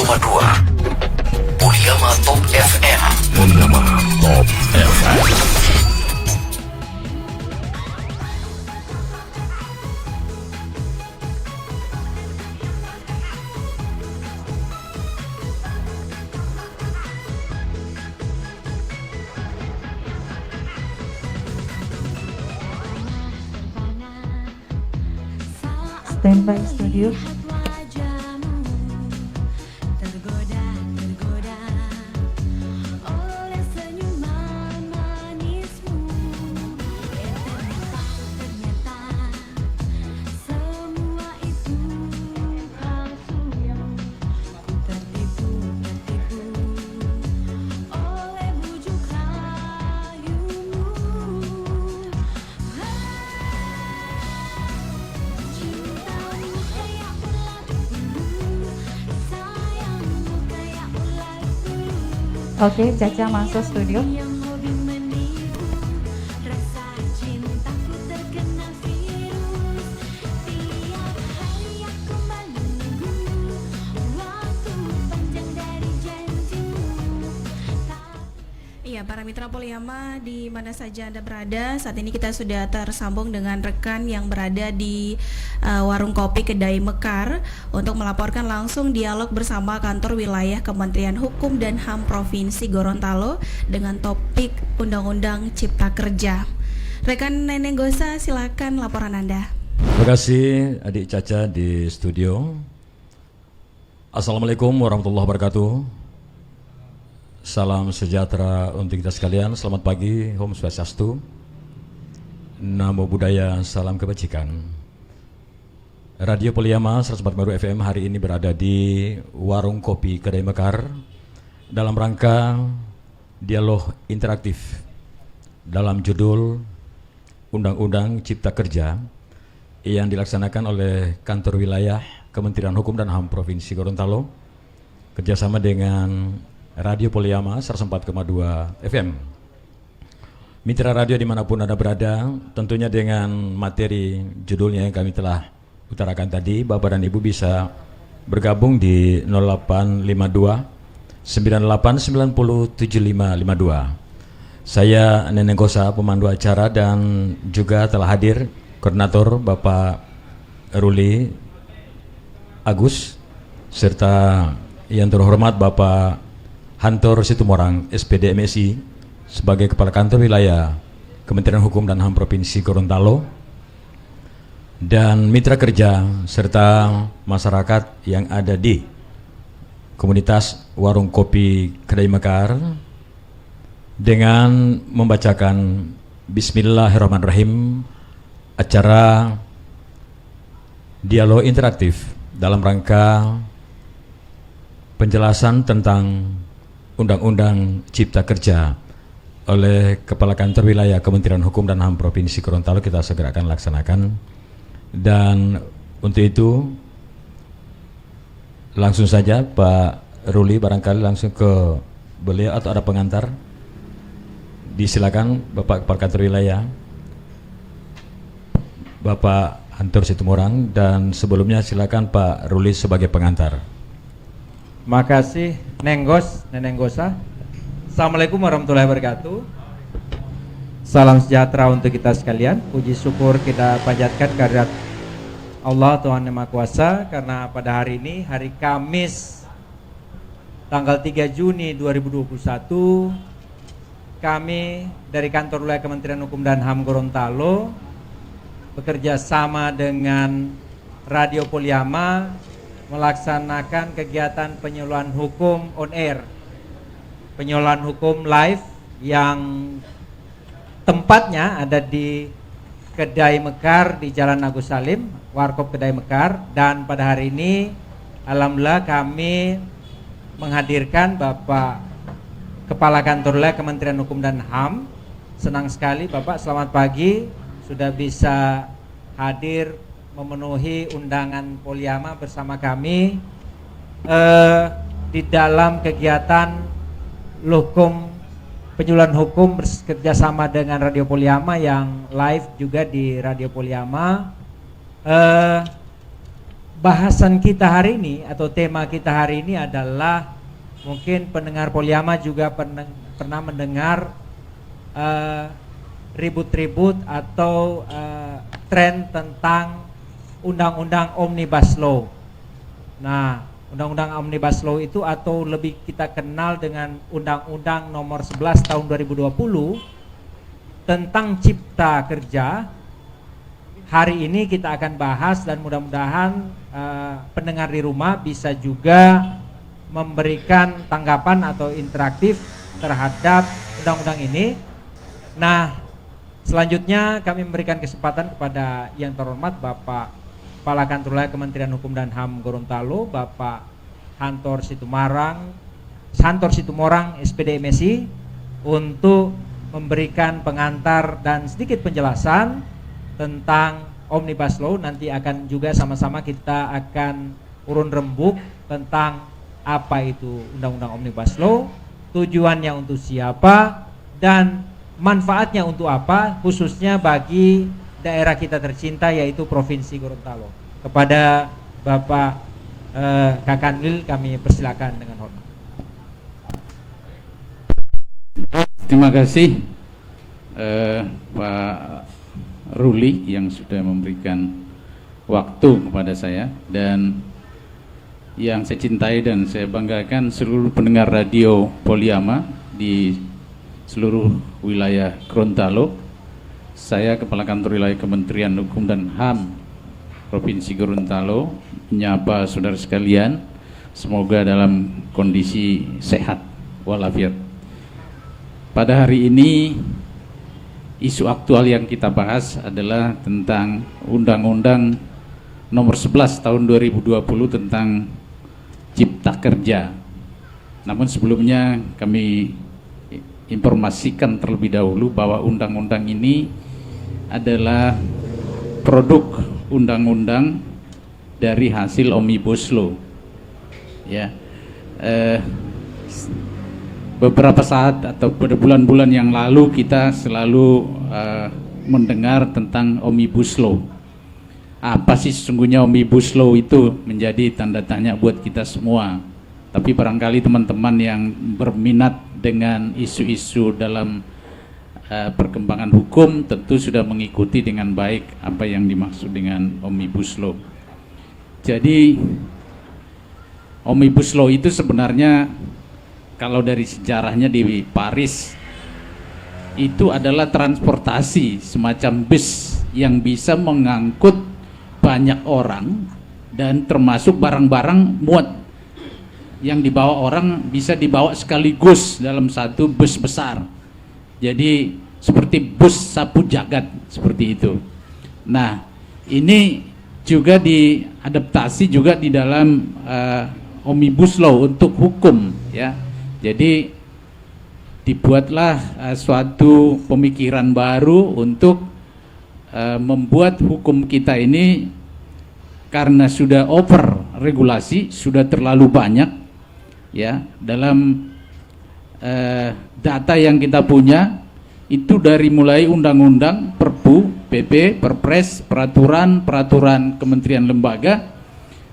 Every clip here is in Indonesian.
104,2 Poliama Top FM. Poliama Top FM. Standby studio. Oke, Caca masuk studio. Iya, para mitra Poliama di mana saja Anda berada, saat ini kita sudah tersambung dengan rekan yang berada di warung kopi Kedai Mekar untuk melaporkan langsung dialog bersama kantor wilayah Kementerian Hukum dan HAM Provinsi Gorontalo dengan topik Undang-Undang Cipta Kerja. Rekan Neneng Gosa, silakan laporan Anda. Terima kasih adik Caca di studio. Assalamualaikum warahmatullahi wabarakatuh. Salam sejahtera untuk kita sekalian. Selamat pagi, Om Swastiastu, Namo Buddhaya, salam kebajikan. Radio Poliama 104,2 FM hari ini berada di warung kopi Kedai Mekar dalam rangka dialog interaktif dalam judul Undang-Undang Cipta Kerja yang dilaksanakan oleh kantor wilayah Kementerian Hukum dan HAM Provinsi Gorontalo kerjasama dengan Radio Poliama 104,2 FM. Mitra radio dimanapun Anda berada, tentunya dengan materi judulnya yang kami telah utarakan tadi, Bapak dan Ibu bisa bergabung di 0852 98 90 7552. Saya Neneng Gosa, pemandu acara, dan juga telah hadir koordinator Bapak Ruli Agus serta yang terhormat Bapak Hantor Situmorang SPD MSI sebagai Kepala Kantor Wilayah Kementerian Hukum dan HAM Provinsi Gorontalo, dan mitra kerja serta masyarakat yang ada di komunitas warung kopi Kedai Mekar dengan membacakan Bismillahirrahmanirrahim acara dialog interaktif dalam rangka penjelasan tentang Undang-Undang Cipta Kerja oleh Kepala Kantor Wilayah Kementerian Hukum dan HAM Provinsi Gorontalo. Kita segera akan laksanakan, dan untuk itu langsung saja Pak Ruli barangkali langsung ke beliau atau ada pengantar. Disilakan Bapak Kepala Kantor Wilayah, Bapak Hantor Situmorang, dan sebelumnya silakan Pak Ruli sebagai pengantar. Makasih Neneng Gosa. Assalamualaikum warahmatullahi wabarakatuh. Salam sejahtera untuk kita sekalian. Puji syukur kita panjatkan kehadirat Allah Tuhan Yang Maha Kuasa, karena pada hari ini, hari Kamis tanggal 3 Juni 2021, kami dari Kantor Wilayah Kementerian Hukum dan HAM Gorontalo bekerja sama dengan Radio Poliama melaksanakan kegiatan penyuluhan hukum on air, penyuluhan hukum live yang tempatnya ada di Kedai Mekar di Jalan Agus Salim, Warkop Kedai Mekar. Dan pada hari ini alhamdulillah kami menghadirkan Bapak Kepala Kantor Wilayah Kementerian Hukum dan HAM. Senang sekali Bapak, selamat pagi, sudah bisa hadir memenuhi undangan Poliama bersama kami di dalam kegiatan Lokum penyuluhan hukum bekerjasama dengan Radio Poliama yang live juga di Radio Poliama. bahasan kita hari ini atau tema kita hari ini adalah, mungkin pendengar Poliama juga pernah mendengar ribut-ribut atau tren tentang Undang-Undang Omnibus Law. Nah, Undang-Undang Omnibus Law itu atau lebih kita kenal dengan Undang-Undang Nomor 11 Tahun 2020 tentang Cipta Kerja. Hari ini kita akan bahas dan mudah-mudahan pendengar di rumah bisa juga memberikan tanggapan atau interaktif terhadap undang-undang ini. Nah, selanjutnya kami memberikan kesempatan kepada yang terhormat Bapak Kepala Kantor Wilayah Kementerian Hukum dan HAM Gorontalo, Bapak Hantor Situmorang SPD MSI, untuk memberikan pengantar dan sedikit penjelasan tentang Omnibus Law. Nanti akan juga sama-sama kita akan urun rembuk tentang apa itu Undang-Undang Omnibus Law, tujuannya untuk siapa, dan manfaatnya untuk apa, khususnya bagi daerah kita tercinta yaitu Provinsi Gorontalo. Kepada Bapak Kakanwil kami persilakan dengan hormat. Terima kasih Pak Ruli yang sudah memberikan waktu kepada saya, dan yang saya cintai dan saya banggakan seluruh pendengar radio Poliama di seluruh wilayah Gorontalo. Saya Kepala Kantor Wilayah Kementerian Hukum dan HAM Provinsi Gorontalo menyapa saudara sekalian, semoga dalam kondisi sehat walafiat. Pada hari ini isu aktual yang kita bahas adalah tentang Undang-Undang Nomor 11 Tahun 2020 tentang Cipta Kerja. Namun sebelumnya kami informasikan terlebih dahulu bahwa undang-undang ini adalah produk undang-undang dari hasil Omnibus Law. Ya, beberapa saat atau pada bulan-bulan yang lalu kita selalu mendengar tentang Omnibus Law. Apa sih sesungguhnya Omnibus Law itu, menjadi tanda tanya buat kita semua. Tapi barangkali teman-teman yang berminat dengan isu-isu dalam perkembangan hukum tentu sudah mengikuti dengan baik apa yang dimaksud dengan Omnibus Law. Jadi Omnibus Law itu sebenarnya kalau dari sejarahnya di Paris itu adalah transportasi semacam bus yang bisa mengangkut banyak orang dan termasuk barang-barang muat yang dibawa orang bisa dibawa sekaligus dalam satu bus besar. Jadi seperti bus sapu jagat seperti itu. Nah, ini juga diadaptasi juga di dalam Omnibus Law untuk hukum, ya. Jadi dibuatlah suatu pemikiran baru untuk membuat hukum kita ini, karena sudah over regulasi, sudah terlalu banyak, ya, dalam data yang kita punya itu dari mulai undang-undang, perpu, PP, perpres, peraturan Kementerian Lembaga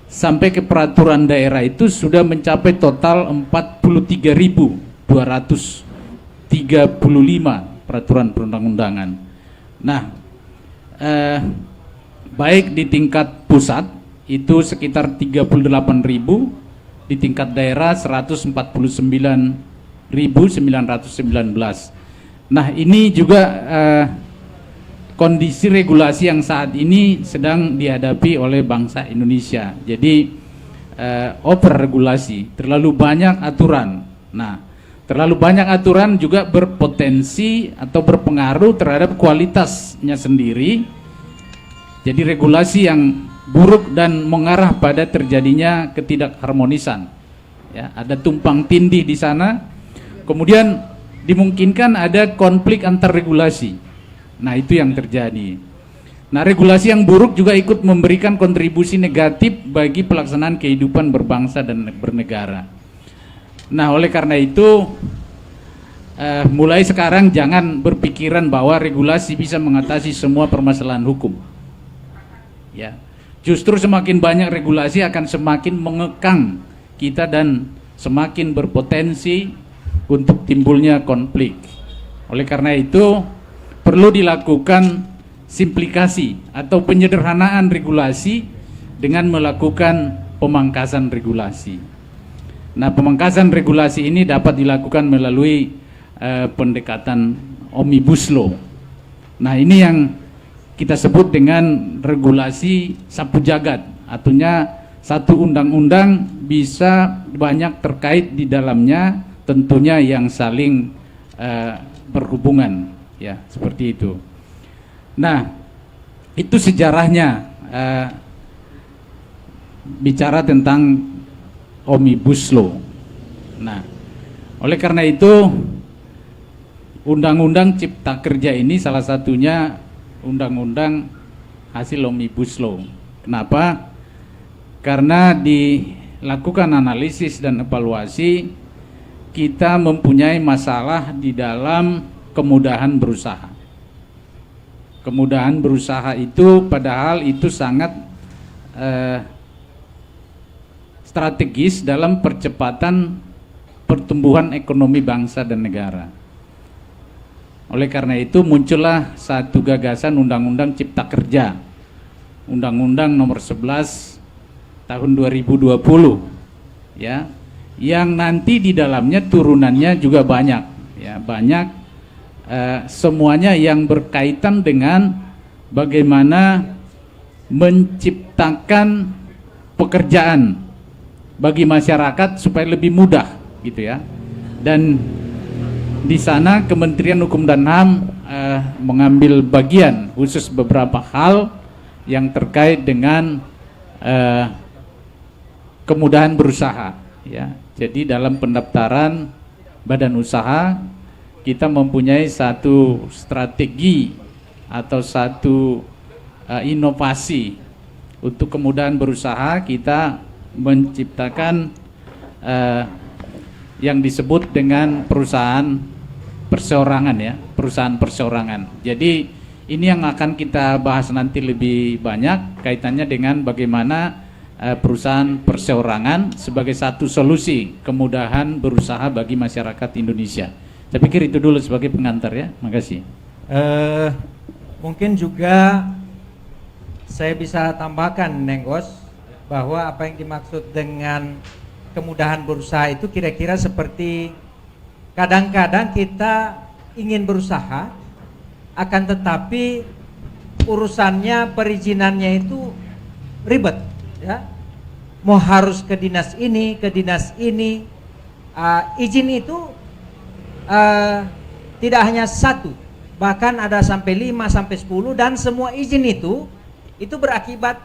sampai ke peraturan daerah itu sudah mencapai total 43.235 peraturan perundang-undangan. Nah, baik di tingkat pusat itu sekitar 38.000, di tingkat daerah 149.919. Nah, ini juga kondisi regulasi yang saat ini sedang dihadapi oleh bangsa Indonesia. Jadi over regulasi, terlalu banyak aturan. Nah, terlalu banyak aturan juga berpotensi atau berpengaruh terhadap kualitasnya sendiri. Jadi regulasi yang buruk dan mengarah pada terjadinya ketidakharmonisan. Ya, ada tumpang tindih di sana. Kemudian dimungkinkan ada konflik antar regulasi. Nah, itu yang terjadi. Nah, regulasi yang buruk juga ikut memberikan kontribusi negatif bagi pelaksanaan kehidupan berbangsa dan bernegara. Nah, oleh karena itu mulai sekarang jangan berpikiran bahwa regulasi bisa mengatasi semua permasalahan hukum. Ya, Justru semakin banyak regulasi akan semakin mengekang kita dan semakin berpotensi untuk timbulnya konflik. Oleh karena itu perlu dilakukan simplifikasi atau penyederhanaan regulasi dengan melakukan pemangkasan regulasi. Nah, pemangkasan regulasi ini dapat dilakukan melalui pendekatan omnibus law. Nah, ini yang kita sebut dengan regulasi sapu jagat. Artinya satu undang-undang bisa banyak terkait di dalamnya, tentunya yang saling berhubungan, ya, seperti itu. Nah, itu sejarahnya bicara tentang omnibus law. Nah, oleh karena itu Undang-Undang Cipta Kerja ini salah satunya undang-undang hasil omnibus law. Kenapa? Karena dilakukan analisis dan evaluasi, kita mempunyai masalah di dalam kemudahan berusaha. Kemudahan berusaha itu padahal itu sangat strategis dalam percepatan pertumbuhan ekonomi bangsa dan negara. Oleh karena itu muncullah satu gagasan Undang-Undang Cipta Kerja, Undang-Undang Nomor 11 Tahun 2020, ya, yang nanti di dalamnya turunannya juga banyak, ya, banyak semuanya yang berkaitan dengan bagaimana menciptakan pekerjaan bagi masyarakat supaya lebih mudah, gitu ya. Dan di sana Kementerian Hukum dan HAM mengambil bagian khusus beberapa hal yang terkait dengan kemudahan berusaha, ya. Jadi dalam pendaftaran badan usaha kita mempunyai satu strategi atau satu inovasi untuk kemudahan berusaha. Kita menciptakan yang disebut dengan perusahaan perseorangan, ya, perusahaan perseorangan. Jadi ini yang akan kita bahas nanti lebih banyak kaitannya dengan bagaimana perusahaan perseorangan sebagai satu solusi kemudahan berusaha bagi masyarakat Indonesia. Saya pikir itu dulu sebagai pengantar, ya. Makasih. Mungkin juga saya bisa tambahkan, Nenggos, bahwa apa yang dimaksud dengan kemudahan berusaha itu kira-kira seperti kadang-kadang kita ingin berusaha, akan tetapi urusannya, perizinannya itu ribet, ya. Mau harus ke dinas ini, ke dinas ini. Izin itu tidak hanya satu, bahkan ada sampai 5 sampai 10, dan semua izin itu berakibat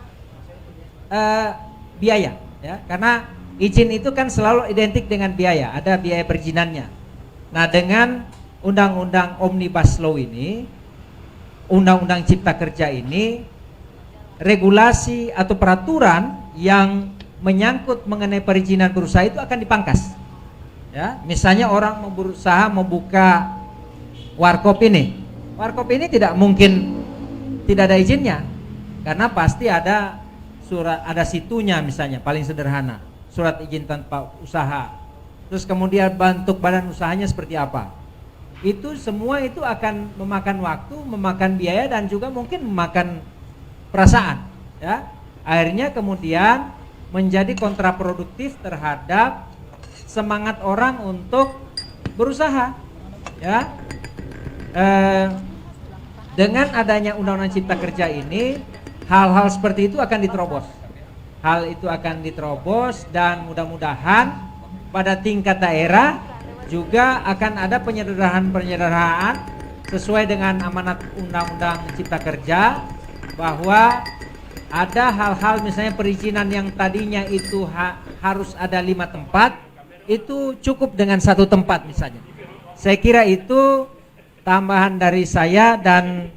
biaya, ya. Karena izin itu kan selalu identik dengan biaya, ada biaya perizinannya. Nah, dengan Undang-Undang Omnibus Law ini, Undang-Undang Cipta Kerja ini, regulasi atau peraturan yang menyangkut mengenai perizinan berusaha itu akan dipangkas, ya. Misalnya orang mau berusaha membuka warkop ini tidak mungkin tidak ada izinnya, karena pasti ada surat, ada situnya, misalnya paling sederhana surat izin tanpa usaha. Terus kemudian bentuk badan usahanya seperti apa. Itu semua itu akan memakan waktu, memakan biaya, dan juga mungkin memakan perasaan, ya. Akhirnya kemudian menjadi kontraproduktif terhadap semangat orang untuk berusaha, ya. Dengan adanya Undang-Undang Cipta Kerja ini, hal-hal seperti itu akan diterobos. Hal itu akan diterobos, dan mudah-mudahan pada tingkat daerah juga akan ada penyederhanaan sesuai dengan amanat Undang-Undang Cipta Kerja, bahwa ada hal-hal misalnya perizinan yang tadinya itu harus ada 5 tempat, itu cukup dengan 1 tempat misalnya. Saya kira itu tambahan dari saya, dan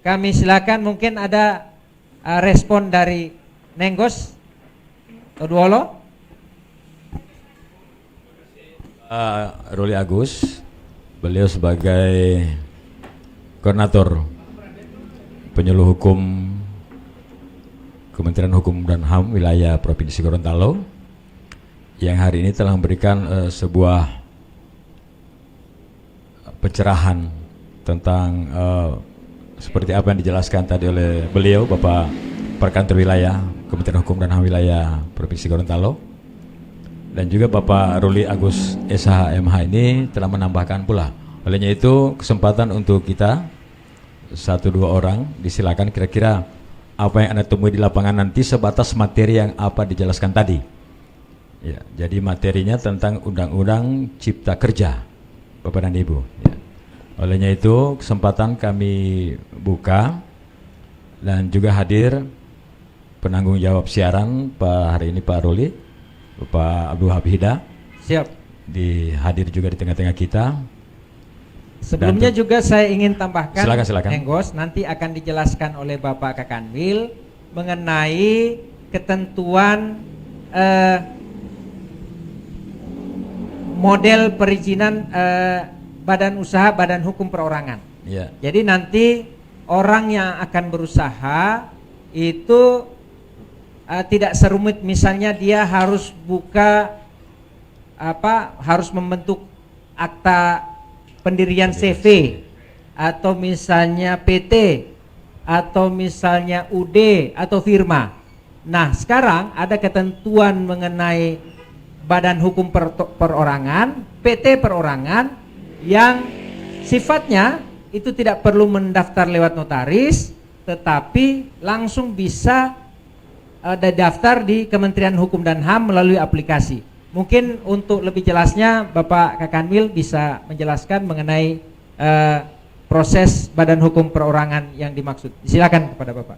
kami silakan mungkin ada respon dari Nenggos Oduolo. Ruli Agus, beliau sebagai koordinator penyuluh hukum Kementerian Hukum dan HAM wilayah Provinsi Gorontalo yang hari ini telah memberikan sebuah pencerahan tentang seperti apa yang dijelaskan tadi oleh beliau, Bapak Perkantor Wilayah Kementerian Hukum dan HAM wilayah Provinsi Gorontalo, dan juga Bapak Ruli Agus SHMH ini telah menambahkan pula. Olehnya itu kesempatan untuk kita 1-2 orang disilakan kira-kira apa yang Anda temui di lapangan nanti sebatas materi yang apa dijelaskan tadi. Ya, jadi materinya tentang Undang-Undang Cipta Kerja, Bapak dan Ibu. Ya. Olehnya itu kesempatan kami buka dan juga hadir penanggung jawab siaran hari ini Pak Ruli, Bapak Abdul Habida. Siap. Hadir juga di tengah-tengah kita. Sebelumnya juga saya ingin tambahkan, silakan. Nenggos, nanti akan dijelaskan oleh Bapak Kakanwil mengenai ketentuan model perizinan badan usaha, badan hukum perorangan. Ya. Jadi nanti orang yang akan berusaha itu tidak serumit, misalnya dia harus harus membentuk akta pendirian CV, atau misalnya PT, atau misalnya UD atau firma. Nah, sekarang ada ketentuan mengenai badan hukum perorangan, PT perorangan, yang sifatnya itu tidak perlu mendaftar lewat notaris, tetapi langsung bisa ada daftar di Kementerian Hukum dan HAM melalui aplikasi. Mungkin untuk lebih jelasnya Bapak Kakanwil bisa menjelaskan mengenai proses badan hukum perorangan yang dimaksud. Silakan kepada Bapak.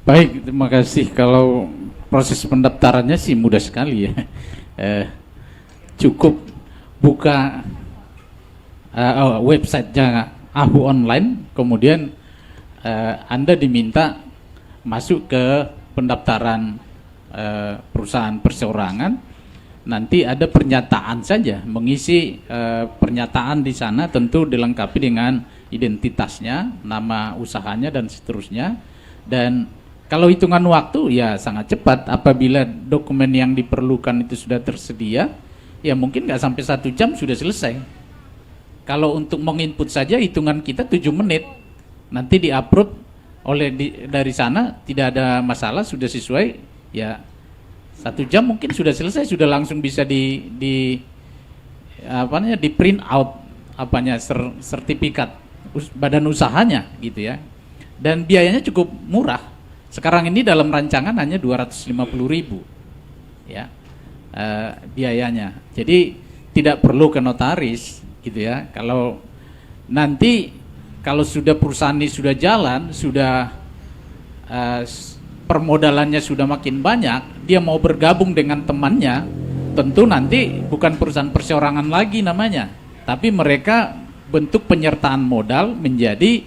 Baik, terima kasih. Kalau proses pendaftarannya sih mudah sekali ya. Cukup buka websitenya AHU Online, kemudian Anda diminta masuk ke pendaftaran perusahaan perseorangan. Nanti ada pernyataan saja, mengisi pernyataan di sana, tentu dilengkapi dengan identitasnya, nama usahanya dan seterusnya. Dan kalau hitungan waktu ya sangat cepat, apabila dokumen yang diperlukan itu sudah tersedia, ya mungkin nggak sampai 1 jam sudah selesai. Kalau untuk menginput saja hitungan kita 7 menit, nanti diupload dari sana, tidak ada masalah, sudah sesuai. Ya 1 jam mungkin sudah selesai, sudah langsung bisa di print out sertifikat badan usahanya gitu ya. Dan biayanya cukup murah. Sekarang ini dalam rancangan hanya 250.000 ya biayanya. Jadi tidak perlu ke notaris gitu ya. Kalau nanti sudah perusahaan ini sudah jalan, sudah permodalannya sudah makin banyak, dia mau bergabung dengan temannya, tentu nanti bukan perusahaan perseorangan lagi namanya, tapi mereka bentuk penyertaan modal menjadi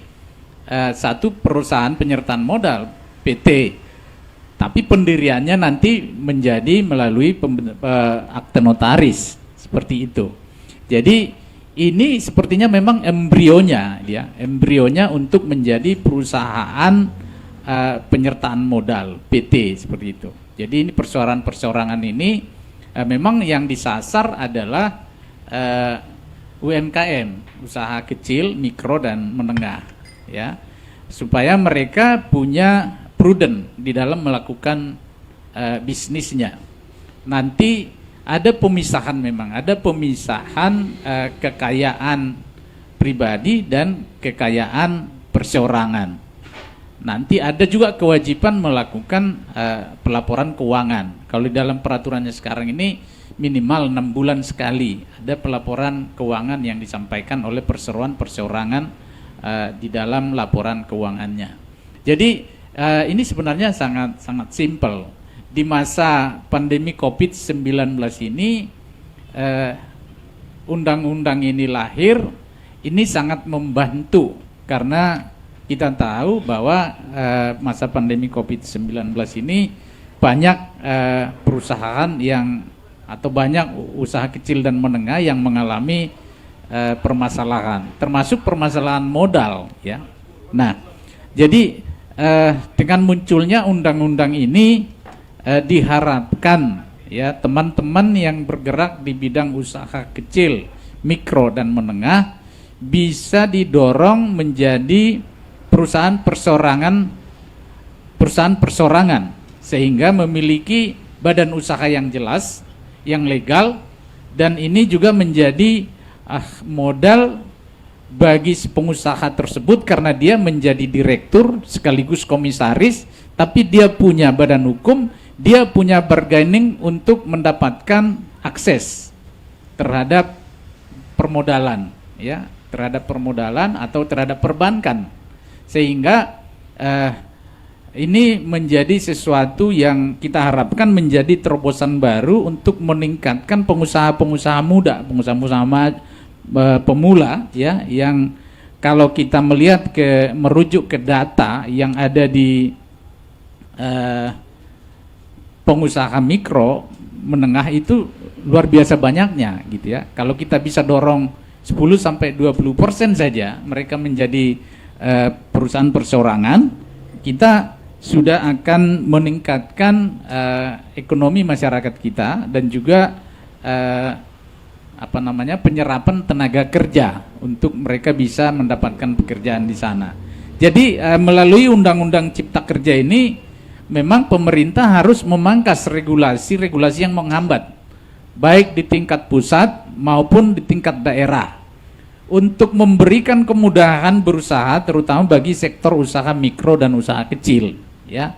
satu perusahaan penyertaan modal, PT. Tapi pendiriannya nanti menjadi melalui akte notaris, seperti itu. Jadi ini sepertinya memang embrionya untuk menjadi perusahaan penyertaan modal PT seperti itu. Jadi ini perseorangan ini memang yang disasar adalah UMKM, usaha kecil, mikro dan menengah ya. Supaya mereka punya prudent di dalam melakukan bisnisnya. Nanti ada pemisahan, memang ada pemisahan kekayaan pribadi dan kekayaan perseorangan. Nanti ada juga kewajiban melakukan pelaporan keuangan. Kalau di dalam peraturannya sekarang ini minimal 6 bulan sekali ada pelaporan keuangan yang disampaikan oleh perseroan perseorangan di dalam laporan keuangannya. Jadi ini sebenarnya sangat simpel. Di masa pandemi COVID-19 ini undang-undang ini lahir, ini sangat membantu karena kita tahu bahwa masa pandemi COVID-19 ini banyak perusahaan atau banyak usaha kecil dan menengah yang mengalami permasalahan, termasuk permasalahan modal ya. Nah, jadi dengan munculnya undang-undang ini diharapkan ya teman-teman yang bergerak di bidang usaha kecil, mikro dan menengah bisa didorong menjadi perusahaan persorangan sehingga memiliki badan usaha yang jelas, yang legal, dan ini juga menjadi modal bagi si pengusaha tersebut karena dia menjadi direktur sekaligus komisaris, tapi dia punya badan hukum, dia punya bargaining untuk mendapatkan akses terhadap permodalan, ya, terhadap permodalan atau terhadap perbankan, sehingga ini menjadi sesuatu yang kita harapkan menjadi terobosan baru untuk meningkatkan pengusaha-pengusaha muda, pengusaha-pengusaha pemula, ya, yang kalau kita melihat merujuk ke data yang ada di pengusaha mikro menengah itu luar biasa banyaknya gitu ya. Kalau kita bisa dorong 10-20% saja mereka menjadi perusahaan persorangan, kita sudah akan meningkatkan ekonomi masyarakat kita dan juga penyerapan tenaga kerja untuk mereka bisa mendapatkan pekerjaan di sana. Jadi melalui Undang-Undang Cipta Kerja ini memang pemerintah harus memangkas regulasi-regulasi yang menghambat baik di tingkat pusat maupun di tingkat daerah untuk memberikan kemudahan berusaha terutama bagi sektor usaha mikro dan usaha kecil, ya.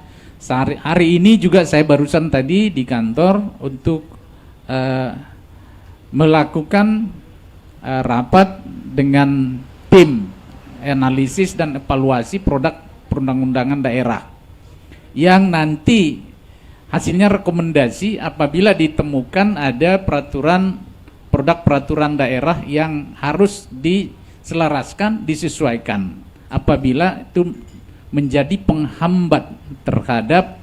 Hari ini juga saya barusan tadi di kantor untuk melakukan rapat dengan tim analisis dan evaluasi produk perundang-undangan daerah yang nanti hasilnya rekomendasi apabila ditemukan ada produk peraturan daerah yang harus diselaraskan, disesuaikan apabila itu menjadi penghambat terhadap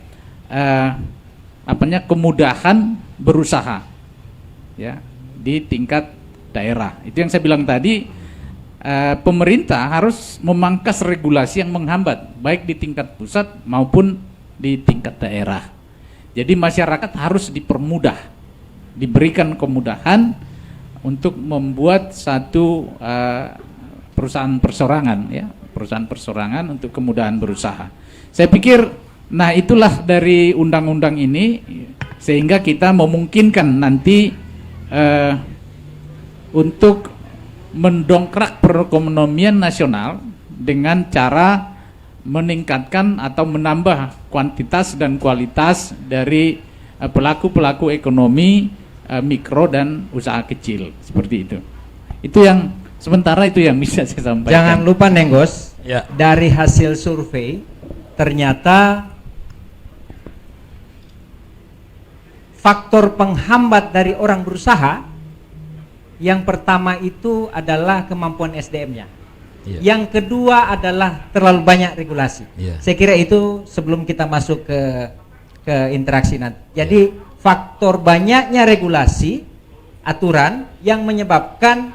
kemudahan berusaha, ya, di tingkat daerah. Itu yang saya bilang tadi, pemerintah harus memangkas regulasi yang menghambat baik di tingkat pusat maupun di tingkat daerah. Jadi masyarakat harus dipermudah, diberikan kemudahan untuk membuat satu perusahaan persorangan, ya, perusahaan persorangan untuk kemudahan berusaha. Saya pikir, nah itulah dari undang-undang ini sehingga kita memungkinkan nanti untuk mendongkrak perekonomian nasional dengan cara meningkatkan atau menambah kuantitas dan kualitas dari pelaku-pelaku ekonomi mikro dan usaha kecil, seperti itu. Itu yang sementara itu yang bisa saya sampaikan. Jangan lupa Nenggos, ya, dari hasil survei ternyata faktor penghambat dari orang berusaha yang pertama itu adalah kemampuan SDM-nya. Iya. Yang kedua adalah terlalu banyak regulasi. Iya. Saya kira itu sebelum kita masuk ke interaksi nanti. Jadi faktor banyaknya regulasi, aturan yang menyebabkan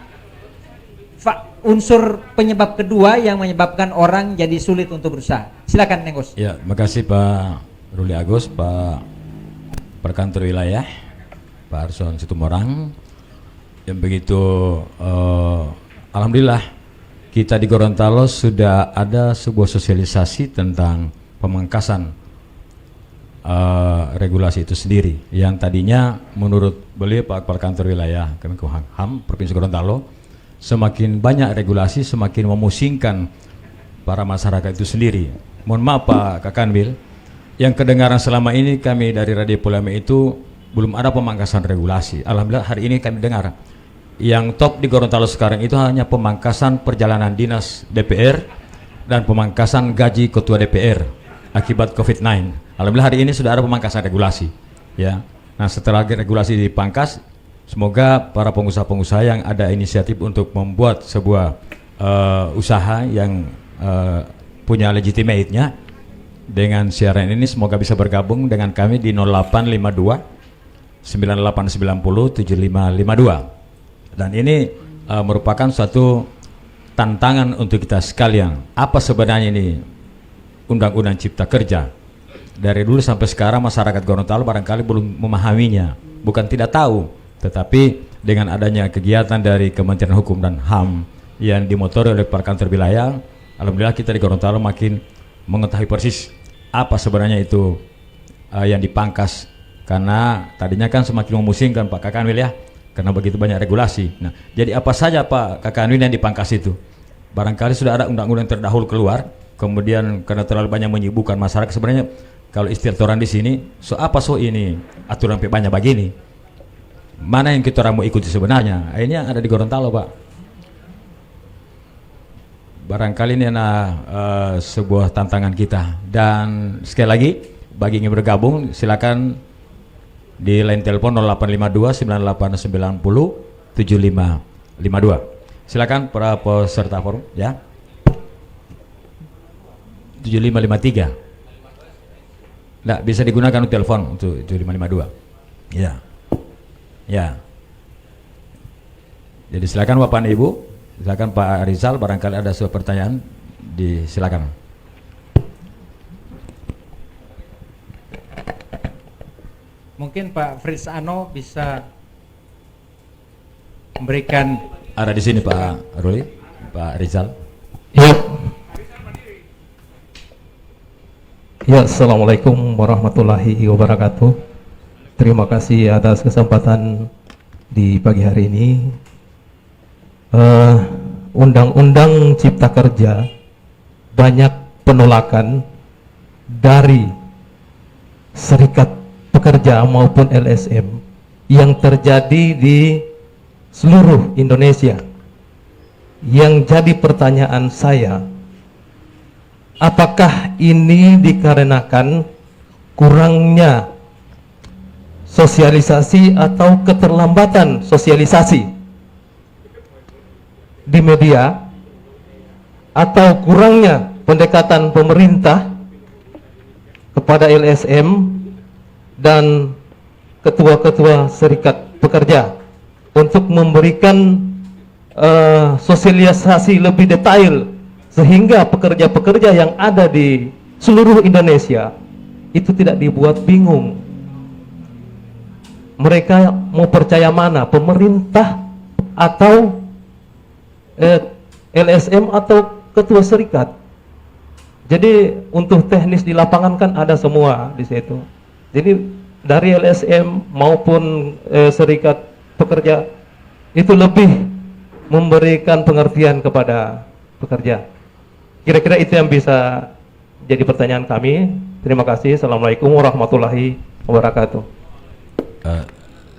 unsur penyebab kedua yang menyebabkan orang jadi sulit untuk berusaha. Silakan Nenggos. Ya, makasih Pak Ruli Agus, Pak Perkantor Wilayah, Pak Arson Situmorang, yang begitu alhamdulillah kita di Gorontalo sudah ada sebuah sosialisasi tentang pemangkasan regulasi itu sendiri yang tadinya menurut beliau Pak Perkantor Wilayah Kemenkumham Provinsi Gorontalo, semakin banyak regulasi semakin memusingkan para masyarakat itu sendiri. Mohon maaf Pak Kakanwil, yang kedengaran selama ini kami dari Radio Poliama itu belum ada pemangkasan regulasi. Alhamdulillah hari ini kami dengar yang top di Gorontalo sekarang itu hanya pemangkasan perjalanan dinas DPR dan pemangkasan gaji ketua DPR akibat COVID-19. Alhamdulillah hari ini sudah ada pemangkasan regulasi, ya. Nah setelah regulasi dipangkas, semoga para pengusaha-pengusaha yang ada inisiatif untuk membuat sebuah usaha yang punya legitimate-nya dengan siaran ini semoga bisa bergabung dengan kami di 0852 9890 7552. Dan ini merupakan suatu tantangan untuk kita sekalian. Apa sebenarnya ini Undang-Undang Cipta Kerja. Dari dulu sampai sekarang masyarakat Gorontalo barangkali belum memahaminya, bukan tidak tahu, tetapi dengan adanya kegiatan dari Kementerian Hukum dan HAM yang dimotori oleh para kantor wilayah, alhamdulillah kita di Gorontalo makin mengetahui persis apa sebenarnya itu yang dipangkas. Karena tadinya kan semakin memusingkan Pak Kakanwil ya, karena begitu banyak regulasi. Nah, jadi apa saja Pak Kakanwil yang dipangkas itu? Barangkali sudah ada undang-undang terdahulu keluar, kemudian karena terlalu banyak menyibukkan masyarakat. Sebenarnya kalau istilah orang di sini, so apa so ini aturan banyak begini. Mana yang kita orang mau ikuti sebenarnya? Akhirnya ada di Gorontalo Pak. Barangkali ini sebuah tantangan kita. Dan sekali lagi bagi yang bergabung silakan di line telepon 0852 9890 7552. Silakan para peserta forum ya. 7553. Nggak bisa digunakan untuk telepon untuk 7552. Ya. Ya. Jadi silakan Bapak dan Ibu, silakan Pak Rizal, barangkali ada sebuah pertanyaan, silakan. Mungkin Pak Fritz Ano bisa memberikan. Ada di sini Pak Ruli, Pak Rizal. Ya. Ya, assalamualaikum warahmatullahi wabarakatuh. Terima kasih atas kesempatan di pagi hari ini. Undang-Undang Cipta Kerja banyak penolakan dari serikat pekerja maupun LSM yang terjadi di seluruh Indonesia. Yang jadi pertanyaan saya, apakah ini dikarenakan kurangnya sosialisasi atau keterlambatan sosialisasi di media, atau kurangnya pendekatan pemerintah kepada LSM dan ketua-ketua serikat pekerja untuk memberikan sosialisasi lebih detail, sehingga pekerja-pekerja yang ada di seluruh Indonesia itu tidak dibuat bingung. Mereka mau percaya mana, pemerintah atau LSM atau ketua serikat? Jadi untuk teknis di lapangan kan ada semua di situ. Jadi dari LSM maupun serikat pekerja itu lebih memberikan pengertian kepada pekerja. Kira-kira itu yang bisa jadi pertanyaan kami. Terima kasih. Assalamualaikum warahmatullahi wabarakatuh.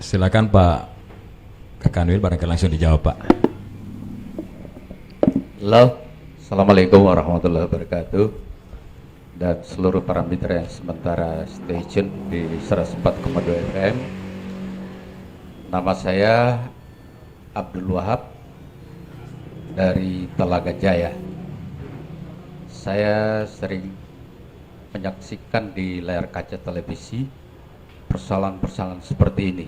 Silakan Pak Kakanwil, barangkali langsung dijawab Pak. Halo, assalamualaikum warahmatullahi wabarakatuh, dan seluruh para mitra yang sementara stay tune di 104,2 FM. Nama saya Abdul Wahab dari Telaga Jaya. Saya sering menyaksikan di layar kaca televisi persoalan-persoalan seperti ini,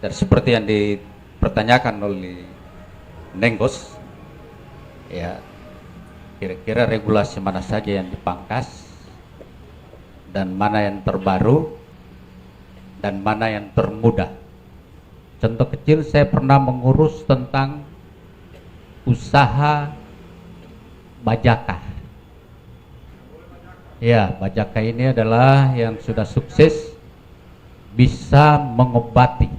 dan seperti yang dipertanyakan oleh Nenggos, ya, kira-kira regulasi mana saja yang dipangkas dan mana yang terbaru dan mana yang termudah. Contoh kecil, saya pernah mengurus tentang usaha bajakah. Ya, bajakah ini adalah yang sudah sukses, bisa mengobati,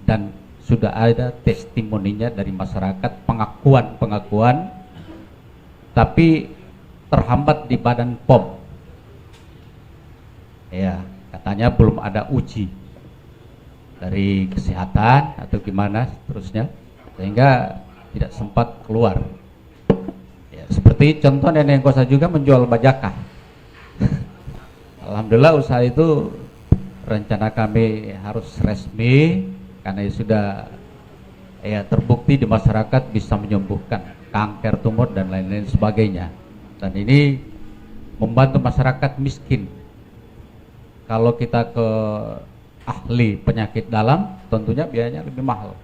dan sudah ada testimoninya dari masyarakat, pengakuan-pengakuan, tapi terhambat di Badan POM. Ya, katanya belum ada uji dari kesehatan atau gimana terusnya, sehingga tidak sempat keluar. Ya, seperti contoh Nenek Kosa juga menjual bajakah. Alhamdulillah usaha itu rencana kami harus resmi karena sudah ya terbukti di masyarakat bisa menyembuhkan kanker, tumor dan lain-lain sebagainya. Dan ini membantu masyarakat miskin. Kalau kita ke ahli penyakit dalam, tentunya biayanya lebih mahal.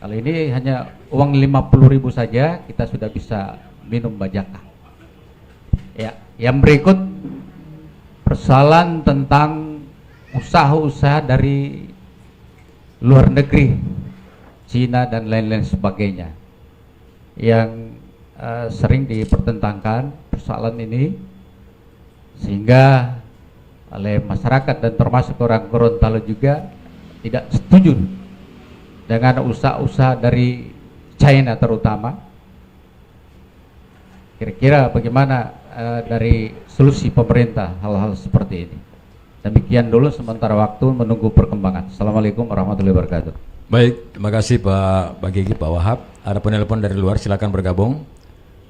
Kalau ini hanya uang 50.000 saja kita sudah bisa minum bajakah. Ya, yang berikut persoalan tentang usaha-usaha dari luar negeri, Cina dan lain-lain sebagainya, yang sering dipertentangkan persoalan ini, sehingga oleh masyarakat dan termasuk orang Gorontalo juga tidak setuju dengan usaha-usaha dari China terutama. Kira-kira bagaimana dari solusi pemerintah hal-hal seperti ini? Demikian dulu sementara waktu menunggu perkembangan. Assalamualaikum warahmatullahi wabarakatuh. Baik, terima kasih Pak Gigi, Pak Wahab. Ada penelpon dari luar, silakan bergabung.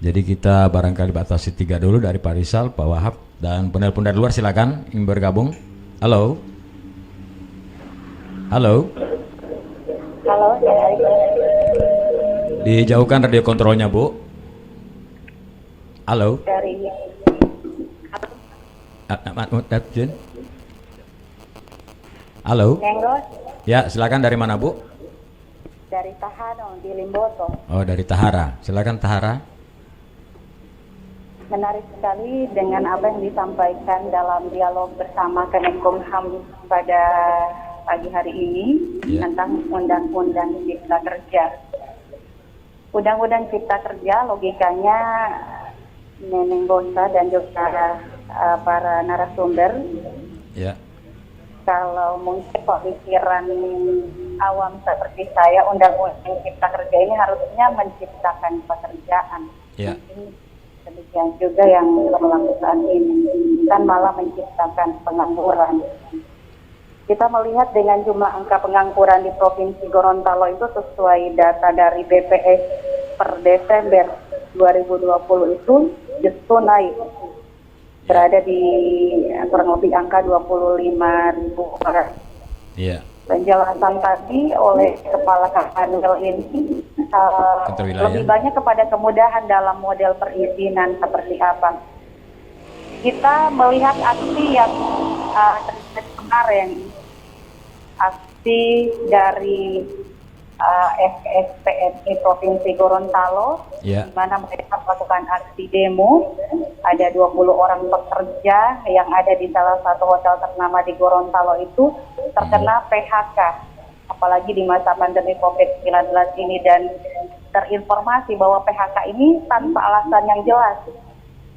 Jadi kita barangkali batasi 3 dulu, dari Pak Rizal, Pak Wahab, dan penelpon dari luar silakan ingin bergabung. Halo. Halo. Halo, Dijauhkan radio kontrolnya, Bu. Halo. dari Halo. Nenggos, Ya, silakan, dari mana, Bu? dari Tahano di Limboto. Oh, dari Tahara. Silakan Tahara. Menarik sekali dengan apa yang disampaikan dalam dialog bersama Kemenkumham pada pagi hari ini tentang Undang-Undang Cipta Kerja. Undang-Undang Cipta Kerja logikanya Neneng Gosa dan juga para narasumber. Ya. Kalau mungkin pemikiran awam seperti saya, Undang-Undang Cipta Kerja ini harusnya menciptakan pekerjaan. Ya. Demikian juga yang melakukan ini kan malah menciptakan pengangguran. Kita melihat dengan jumlah angka pengangguran di Provinsi Gorontalo itu sesuai data dari BPS per Desember 2020 itu justru naik, berada di kurang lebih angka 25.000 orang. Iya. Penjelasan tadi oleh Kepala Kanwil ini lebih banyak kepada kemudahan dalam model perizinan seperti apa. Kita melihat aksi yang kemarin, aksi dari FSPNI Provinsi Gorontalo, di mana mereka melakukan aksi demo. Ada 20 orang pekerja yang ada di salah satu hotel ternama di Gorontalo itu terkena PHK, apalagi di masa pandemi COVID-19 ini, dan terinformasi bahwa PHK ini tanpa alasan yang jelas.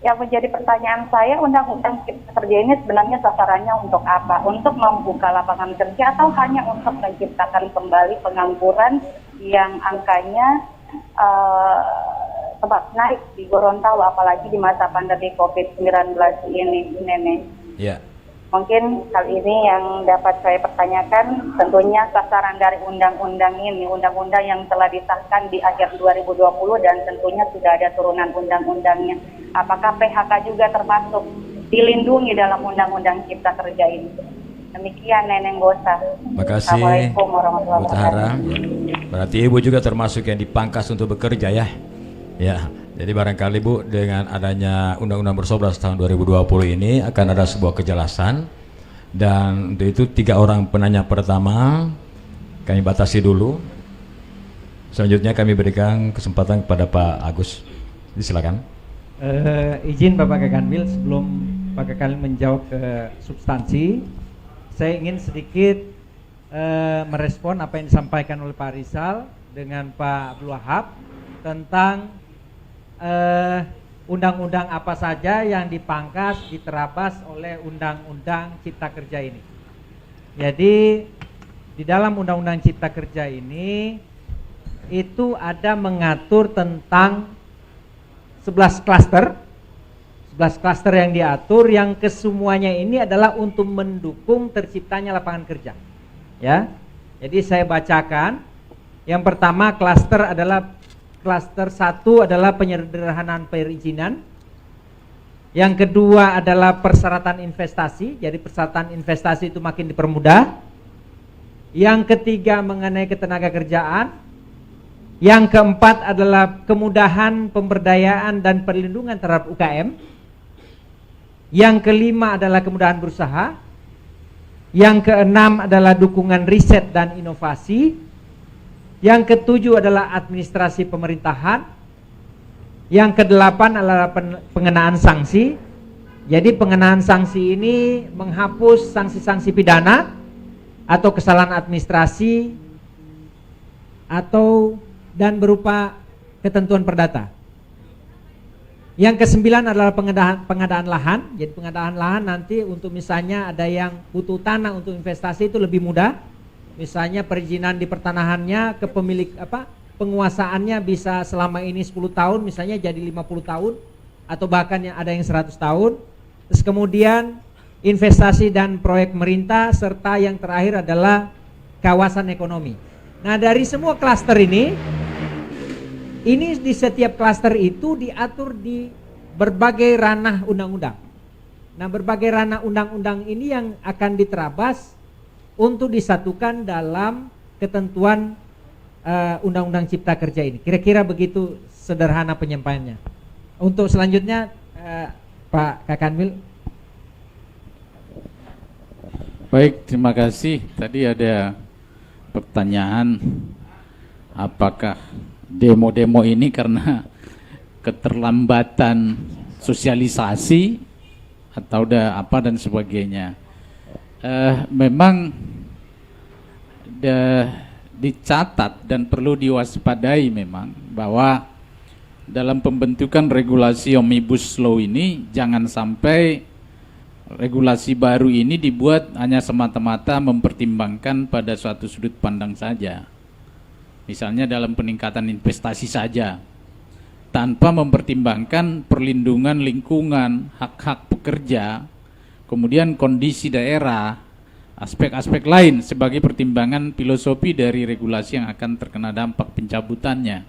Yang menjadi pertanyaan saya, Undang-Undang Cipta Kerja ini sebenarnya sasarannya untuk apa? Untuk membuka lapangan kerja atau hanya untuk menciptakan kembali pengangguran yang angkanya sempat naik di Gorontalo, apalagi di masa pandemi COVID-19 ini, Nenek? Iya. Mungkin hal ini yang dapat saya pertanyakan. Tentunya sasaran dari undang-undang ini, undang-undang yang telah disahkan di akhir 2020 dan tentunya sudah ada turunan undang-undangnya. Apakah PHK juga termasuk dilindungi dalam undang-undang Cipta Kerja ini? Demikian Neneng Gosa. Terima kasih, Assalamualaikum warahmatullahi Bu Tahara. wabarakatuh. Berarti Ibu juga termasuk yang dipangkas untuk bekerja ya? Ya. Jadi barangkali Bu, dengan adanya Undang-Undang Bersobras tahun 2020 ini akan ada sebuah kejelasan, dan untuk itu 3 orang penanya pertama kami batasi dulu. Selanjutnya kami berikan kesempatan kepada Pak Agus. Silakan. Izin Bapak Kakanwil, sebelum Pak Kakanwil menjawab ke substansi, saya ingin sedikit merespon apa yang disampaikan oleh Pak Rizal dengan Pak Abdul Wahab tentang undang-undang apa saja yang dipangkas, diterabas oleh Undang-Undang Cipta Kerja ini. Jadi di dalam Undang-Undang Cipta Kerja ini itu ada mengatur tentang 11 klaster yang diatur, yang kesemuanya ini adalah untuk mendukung terciptanya lapangan kerja. Ya. Jadi saya bacakan. Yang pertama, klaster 1 adalah penyederhanaan perizinan. Yang kedua adalah persyaratan investasi. Jadi persyaratan investasi itu makin dipermudah. Yang ketiga mengenai ketenaga kerjaan. Yang keempat adalah kemudahan pemberdayaan dan perlindungan terhadap UKM. Yang kelima adalah kemudahan berusaha. Yang keenam adalah dukungan riset dan inovasi. Yang ketujuh adalah administrasi pemerintahan. Yang kedelapan adalah pengenaan sanksi. Jadi pengenaan sanksi ini menghapus sanksi-sanksi pidana atau kesalahan administrasi atau dan berupa ketentuan perdata. Yang kesembilan adalah pengadaan lahan. Jadi pengadaan lahan nanti untuk misalnya ada yang butuh tanah untuk investasi itu lebih mudah. Misalnya perizinan di pertanahannya ke pemilik penguasaannya bisa selama ini 10 tahun misalnya jadi 50 tahun atau bahkan yang ada yang 100 tahun. Terus kemudian investasi dan proyek pemerintah serta yang terakhir adalah kawasan ekonomi. Nah, dari semua klaster ini di setiap klaster itu diatur di berbagai ranah undang-undang. Nah, berbagai ranah undang-undang ini yang akan diterabas untuk disatukan dalam ketentuan Undang-Undang Cipta Kerja ini. Kira-kira begitu sederhana penyampaiannya. Untuk selanjutnya Pak Kakanwil. Baik, terima kasih. Tadi ada pertanyaan apakah demo-demo ini karena keterlambatan sosialisasi atau udah apa dan sebagainya. Memang dicatat dan perlu diwaspadai memang bahwa dalam pembentukan regulasi Omnibus Law ini jangan sampai regulasi baru ini dibuat hanya semata-mata mempertimbangkan pada suatu sudut pandang saja. Misalnya dalam peningkatan investasi saja, tanpa mempertimbangkan perlindungan lingkungan, hak-hak pekerja, kemudian kondisi daerah, aspek-aspek lain sebagai pertimbangan filosofi dari regulasi yang akan terkena dampak pencabutannya.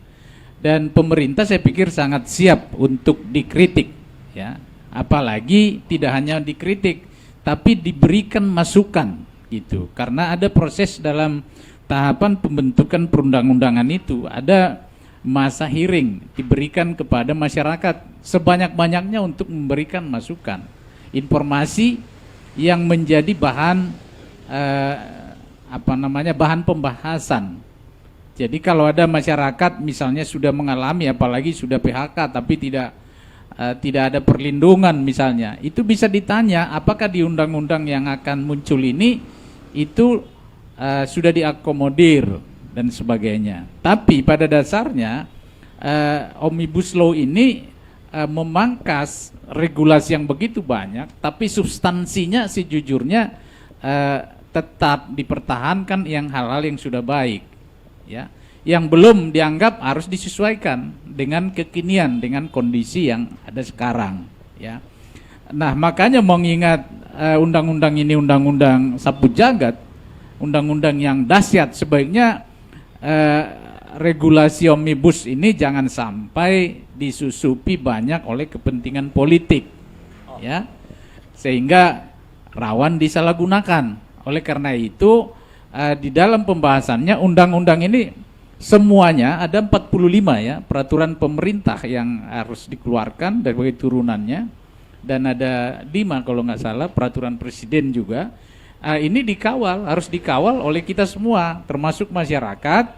Dan pemerintah saya pikir sangat siap untuk dikritik, ya. Apalagi tidak hanya dikritik, tapi diberikan masukan gitu. Karena ada proses dalam tahapan pembentukan perundang-undangan itu, ada masa hearing diberikan kepada masyarakat sebanyak-banyaknya untuk memberikan masukan, informasi yang menjadi bahan bahan pembahasan. Jadi kalau ada masyarakat misalnya sudah mengalami, apalagi sudah PHK tapi tidak ada perlindungan misalnya, itu bisa ditanya apakah di undang-undang yang akan muncul ini itu sudah diakomodir dan sebagainya. Tapi pada dasarnya Omnibus Law ini memangkas regulasi yang begitu banyak, tapi substansinya sejujurnya tetap dipertahankan yang hal-hal yang sudah baik, ya. Yang belum dianggap harus disesuaikan dengan kekinian, dengan kondisi yang ada sekarang, ya. Nah, makanya mengingat undang-undang ini undang-undang sapu jagat, undang-undang yang dahsyat, sebaiknya regulasi omnibus ini jangan sampai disusupi banyak oleh kepentingan politik, ya, sehingga rawan disalahgunakan. Oleh karena itu di dalam pembahasannya undang-undang ini semuanya ada 45 ya peraturan pemerintah yang harus dikeluarkan dari turunannya, dan ada 5 kalau nggak salah peraturan presiden juga. Ini harus dikawal oleh kita semua, termasuk masyarakat,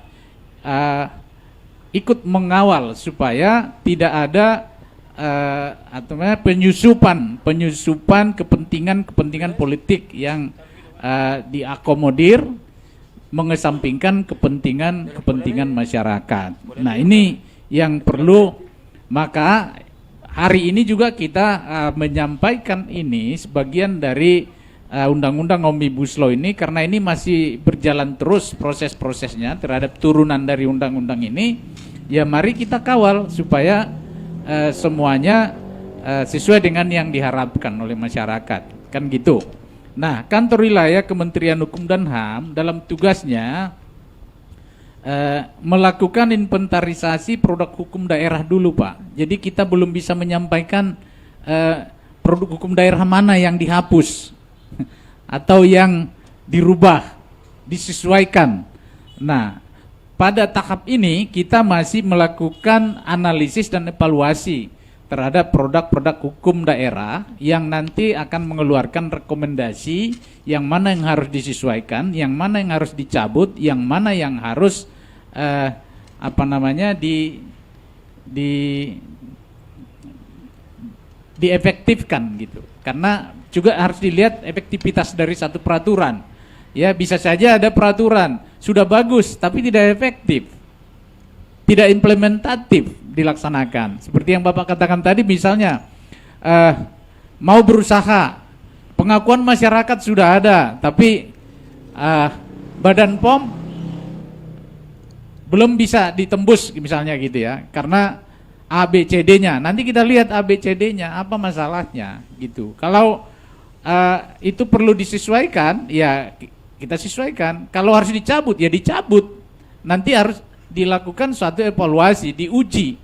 ikut mengawal supaya tidak ada penyusupan kepentingan politik yang diakomodir, mengesampingkan kepentingan masyarakat. Nah, ini yang perlu. Maka hari ini juga kita menyampaikan ini sebagian dari undang-undang Omnibus Law ini, karena ini masih berjalan terus proses-prosesnya terhadap turunan dari undang-undang ini. Ya, mari kita kawal supaya semuanya sesuai dengan yang diharapkan oleh masyarakat, kan gitu. Nah, kantor wilayah Kementerian Hukum dan HAM dalam tugasnya melakukan inventarisasi produk hukum daerah dulu, Pak. Jadi kita belum bisa menyampaikan produk hukum daerah mana yang dihapus atau yang dirubah, disesuaikan. Nah, pada tahap ini kita masih melakukan analisis dan evaluasi terhadap produk-produk hukum daerah yang nanti akan mengeluarkan rekomendasi yang mana yang harus disesuaikan, yang mana yang harus dicabut, yang mana yang harus diefektifkan gitu. Karena juga harus dilihat efektivitas dari satu peraturan. Ya, bisa saja ada peraturan sudah bagus tapi tidak efektif, tidak implementatif dilaksanakan. Seperti yang Bapak katakan tadi, misalnya mau berusaha, pengakuan masyarakat sudah ada, tapi Badan POM belum bisa ditembus misalnya gitu ya, karena ABCD-nya. Nanti kita lihat ABCD-nya apa masalahnya gitu. Kalau itu perlu disesuaikan, ya kita sesuaikan. Kalau harus dicabut, ya dicabut. Nanti harus dilakukan suatu evaluasi, diuji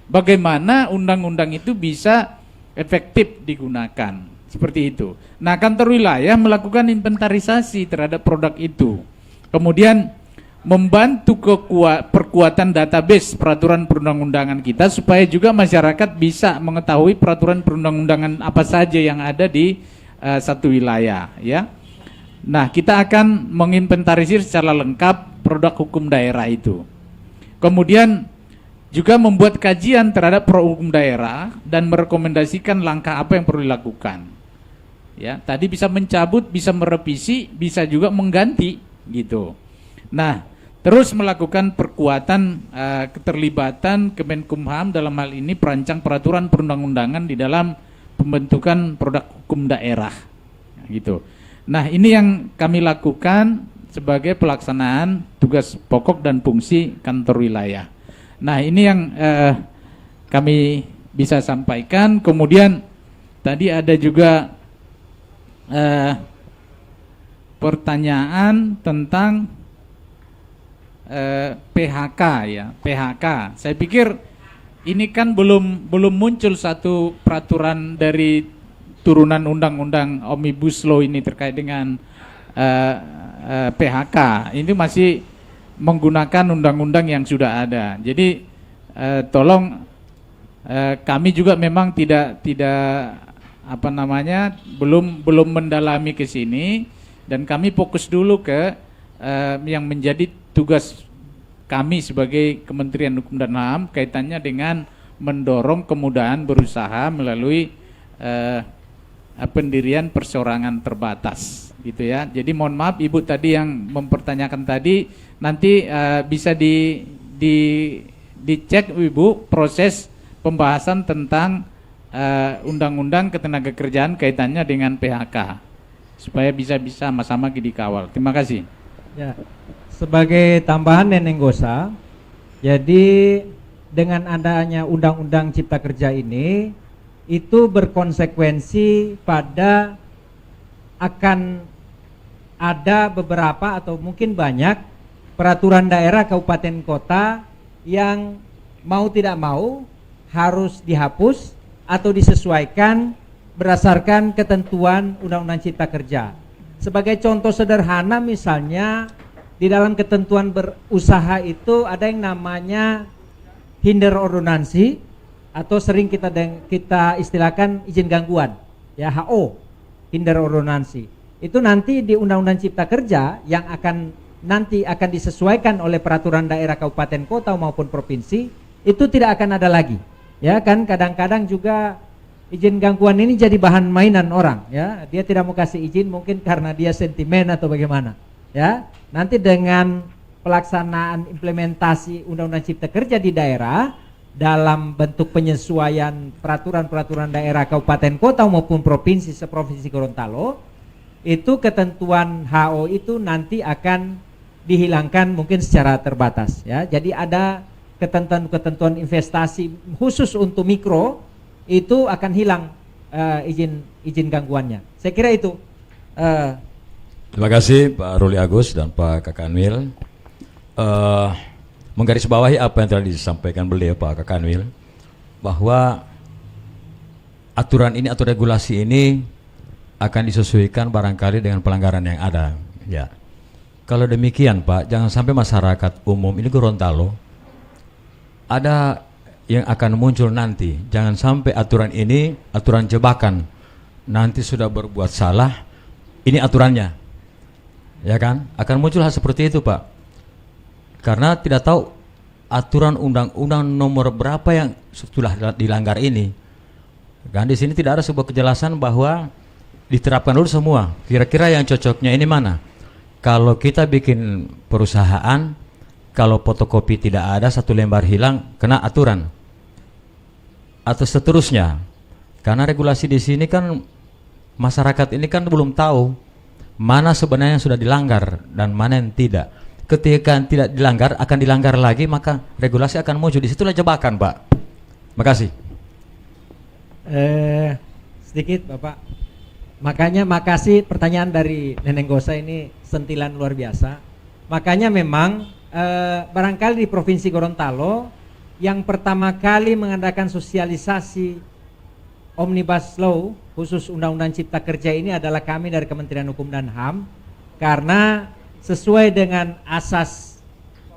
bagaimana undang-undang itu bisa efektif digunakan. Seperti itu. Nah, kantor wilayah melakukan inventarisasi terhadap produk itu. Kemudian membantu perkuatan database peraturan perundang-undangan kita supaya juga masyarakat bisa mengetahui peraturan perundang-undangan apa saja yang ada di satu wilayah, ya. Nah, kita akan menginventarisir secara lengkap produk hukum daerah itu. Kemudian juga membuat kajian terhadap produk hukum daerah dan merekomendasikan langkah apa yang perlu dilakukan. Ya, tadi bisa mencabut, bisa merevisi, bisa juga mengganti gitu. Nah, terus melakukan perkuatan keterlibatan Kemenkumham dalam hal ini perancang peraturan perundang-undangan di dalam pembentukan produk hukum daerah gitu. Nah, ini yang kami lakukan sebagai pelaksanaan tugas pokok dan fungsi kantor wilayah. Nah, ini yang kami bisa sampaikan. Kemudian tadi ada juga pertanyaan tentang PHK ya, PHK. Saya pikir ini kan belum muncul satu peraturan dari turunan undang-undang Omnibus Law ini terkait dengan PHK. Ini masih menggunakan undang-undang yang sudah ada. Jadi tolong kami juga memang tidak belum mendalami ke sini, dan kami fokus dulu ke yang menjadi tugas kami sebagai Kementerian Hukum dan HAM kaitannya dengan mendorong kemudahan berusaha melalui pendirian perseorangan terbatas gitu ya. Jadi mohon maaf Ibu tadi yang mempertanyakan tadi, nanti bisa dicek Ibu proses pembahasan tentang undang-undang ketenagakerjaan kaitannya dengan PHK supaya bisa sama-sama dikawal. Terima kasih. Ya, sebagai tambahan Neneng Gosa, jadi dengan adanya Undang-Undang Cipta Kerja ini itu berkonsekuensi pada akan ada beberapa atau mungkin banyak peraturan daerah kabupaten kota yang mau tidak mau harus dihapus atau disesuaikan berdasarkan ketentuan Undang-Undang Cipta Kerja. Sebagai contoh sederhana misalnya di dalam ketentuan berusaha itu ada yang namanya hinder ordonansi atau sering kita istilahkan izin gangguan, ya, HO, hinder ordonansi. Itu nanti di Undang-Undang Cipta Kerja yang nanti akan disesuaikan oleh peraturan daerah kabupaten kota maupun provinsi, itu tidak akan ada lagi. Ya kan, kadang-kadang juga izin gangguan ini jadi bahan mainan orang, ya. Dia tidak mau kasih izin mungkin karena dia sentimen atau bagaimana. Ya, nanti dengan pelaksanaan implementasi Undang-Undang Cipta Kerja di daerah dalam bentuk penyesuaian peraturan-peraturan daerah kabupaten kota maupun provinsi seprovinsi Gorontalo, itu ketentuan HO itu nanti akan dihilangkan mungkin secara terbatas, ya. Jadi ada ketentuan-ketentuan investasi khusus untuk mikro itu akan hilang izin gangguannya. Saya kira itu. Terima kasih Pak Ruli Agus dan Pak Kakanwil. Menggarisbawahi apa yang telah disampaikan beliau Pak Kakanwil, bahwa aturan ini atau regulasi ini akan disesuaikan barangkali dengan pelanggaran yang ada, ya. Kalau demikian Pak, jangan sampai masyarakat umum ini Gorontalo ada yang akan muncul nanti. Jangan sampai aturan ini aturan jebakan, nanti sudah berbuat salah, ini aturannya, ya kan? Akan muncul hal seperti itu Pak, karena tidak tahu aturan undang-undang nomor berapa yang sudah dilanggar ini. Kan di sini tidak ada sebuah kejelasan bahwa diterapkan dulu semua. Kira-kira yang cocoknya ini mana? Kalau kita bikin perusahaan, kalau fotokopi tidak ada, satu lembar hilang, kena aturan. Atau seterusnya. Karena regulasi di sini kan masyarakat ini kan belum tahu mana sebenarnya yang sudah dilanggar dan mana yang tidak. Ketika tidak dilanggar, akan dilanggar lagi, maka regulasi akan muncul. Disitulah jebakan, Pak. Makasih. Sedikit Bapak. Makanya makasih pertanyaan dari Neneng Gosa ini sentilan luar biasa. Makanya memang barangkali di Provinsi Gorontalo yang pertama kali mengadakan sosialisasi Omnibus Law khusus Undang-Undang Cipta Kerja ini adalah kami dari Kementerian Hukum dan HAM, karena sesuai dengan asas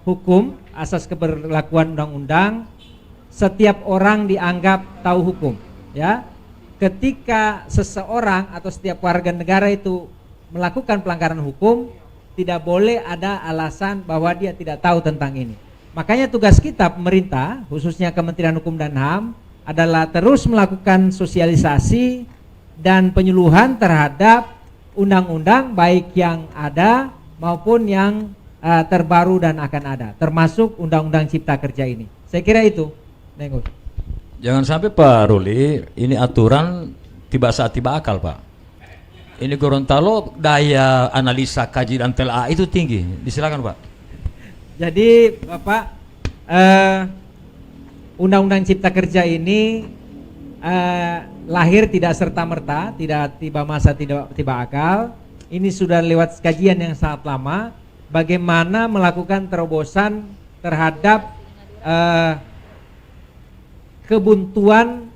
hukum, asas keberlakuan undang-undang, setiap orang dianggap tahu hukum, ya. Ketika seseorang atau setiap warga negara itu melakukan pelanggaran hukum, tidak boleh ada alasan bahwa dia tidak tahu tentang ini. Makanya tugas kita pemerintah, khususnya Kementerian Hukum dan HAM, adalah terus melakukan sosialisasi dan penyuluhan terhadap undang-undang baik yang ada maupun yang terbaru dan akan ada, termasuk Undang-Undang Cipta Kerja ini. Saya kira itu, Nenggus. Jangan sampai Pak Ruli, ini aturan tiba saat tiba akal, Pak. Ini Gorontalo daya analisa kaji dan telaah itu tinggi. Disilakan, Pak. Jadi Bapak, Undang-Undang Cipta Kerja ini lahir tidak serta-merta, tidak tiba masa, tidak tiba akal. Ini sudah lewat kajian yang sangat lama. Bagaimana melakukan terobosan terhadap kebuntuan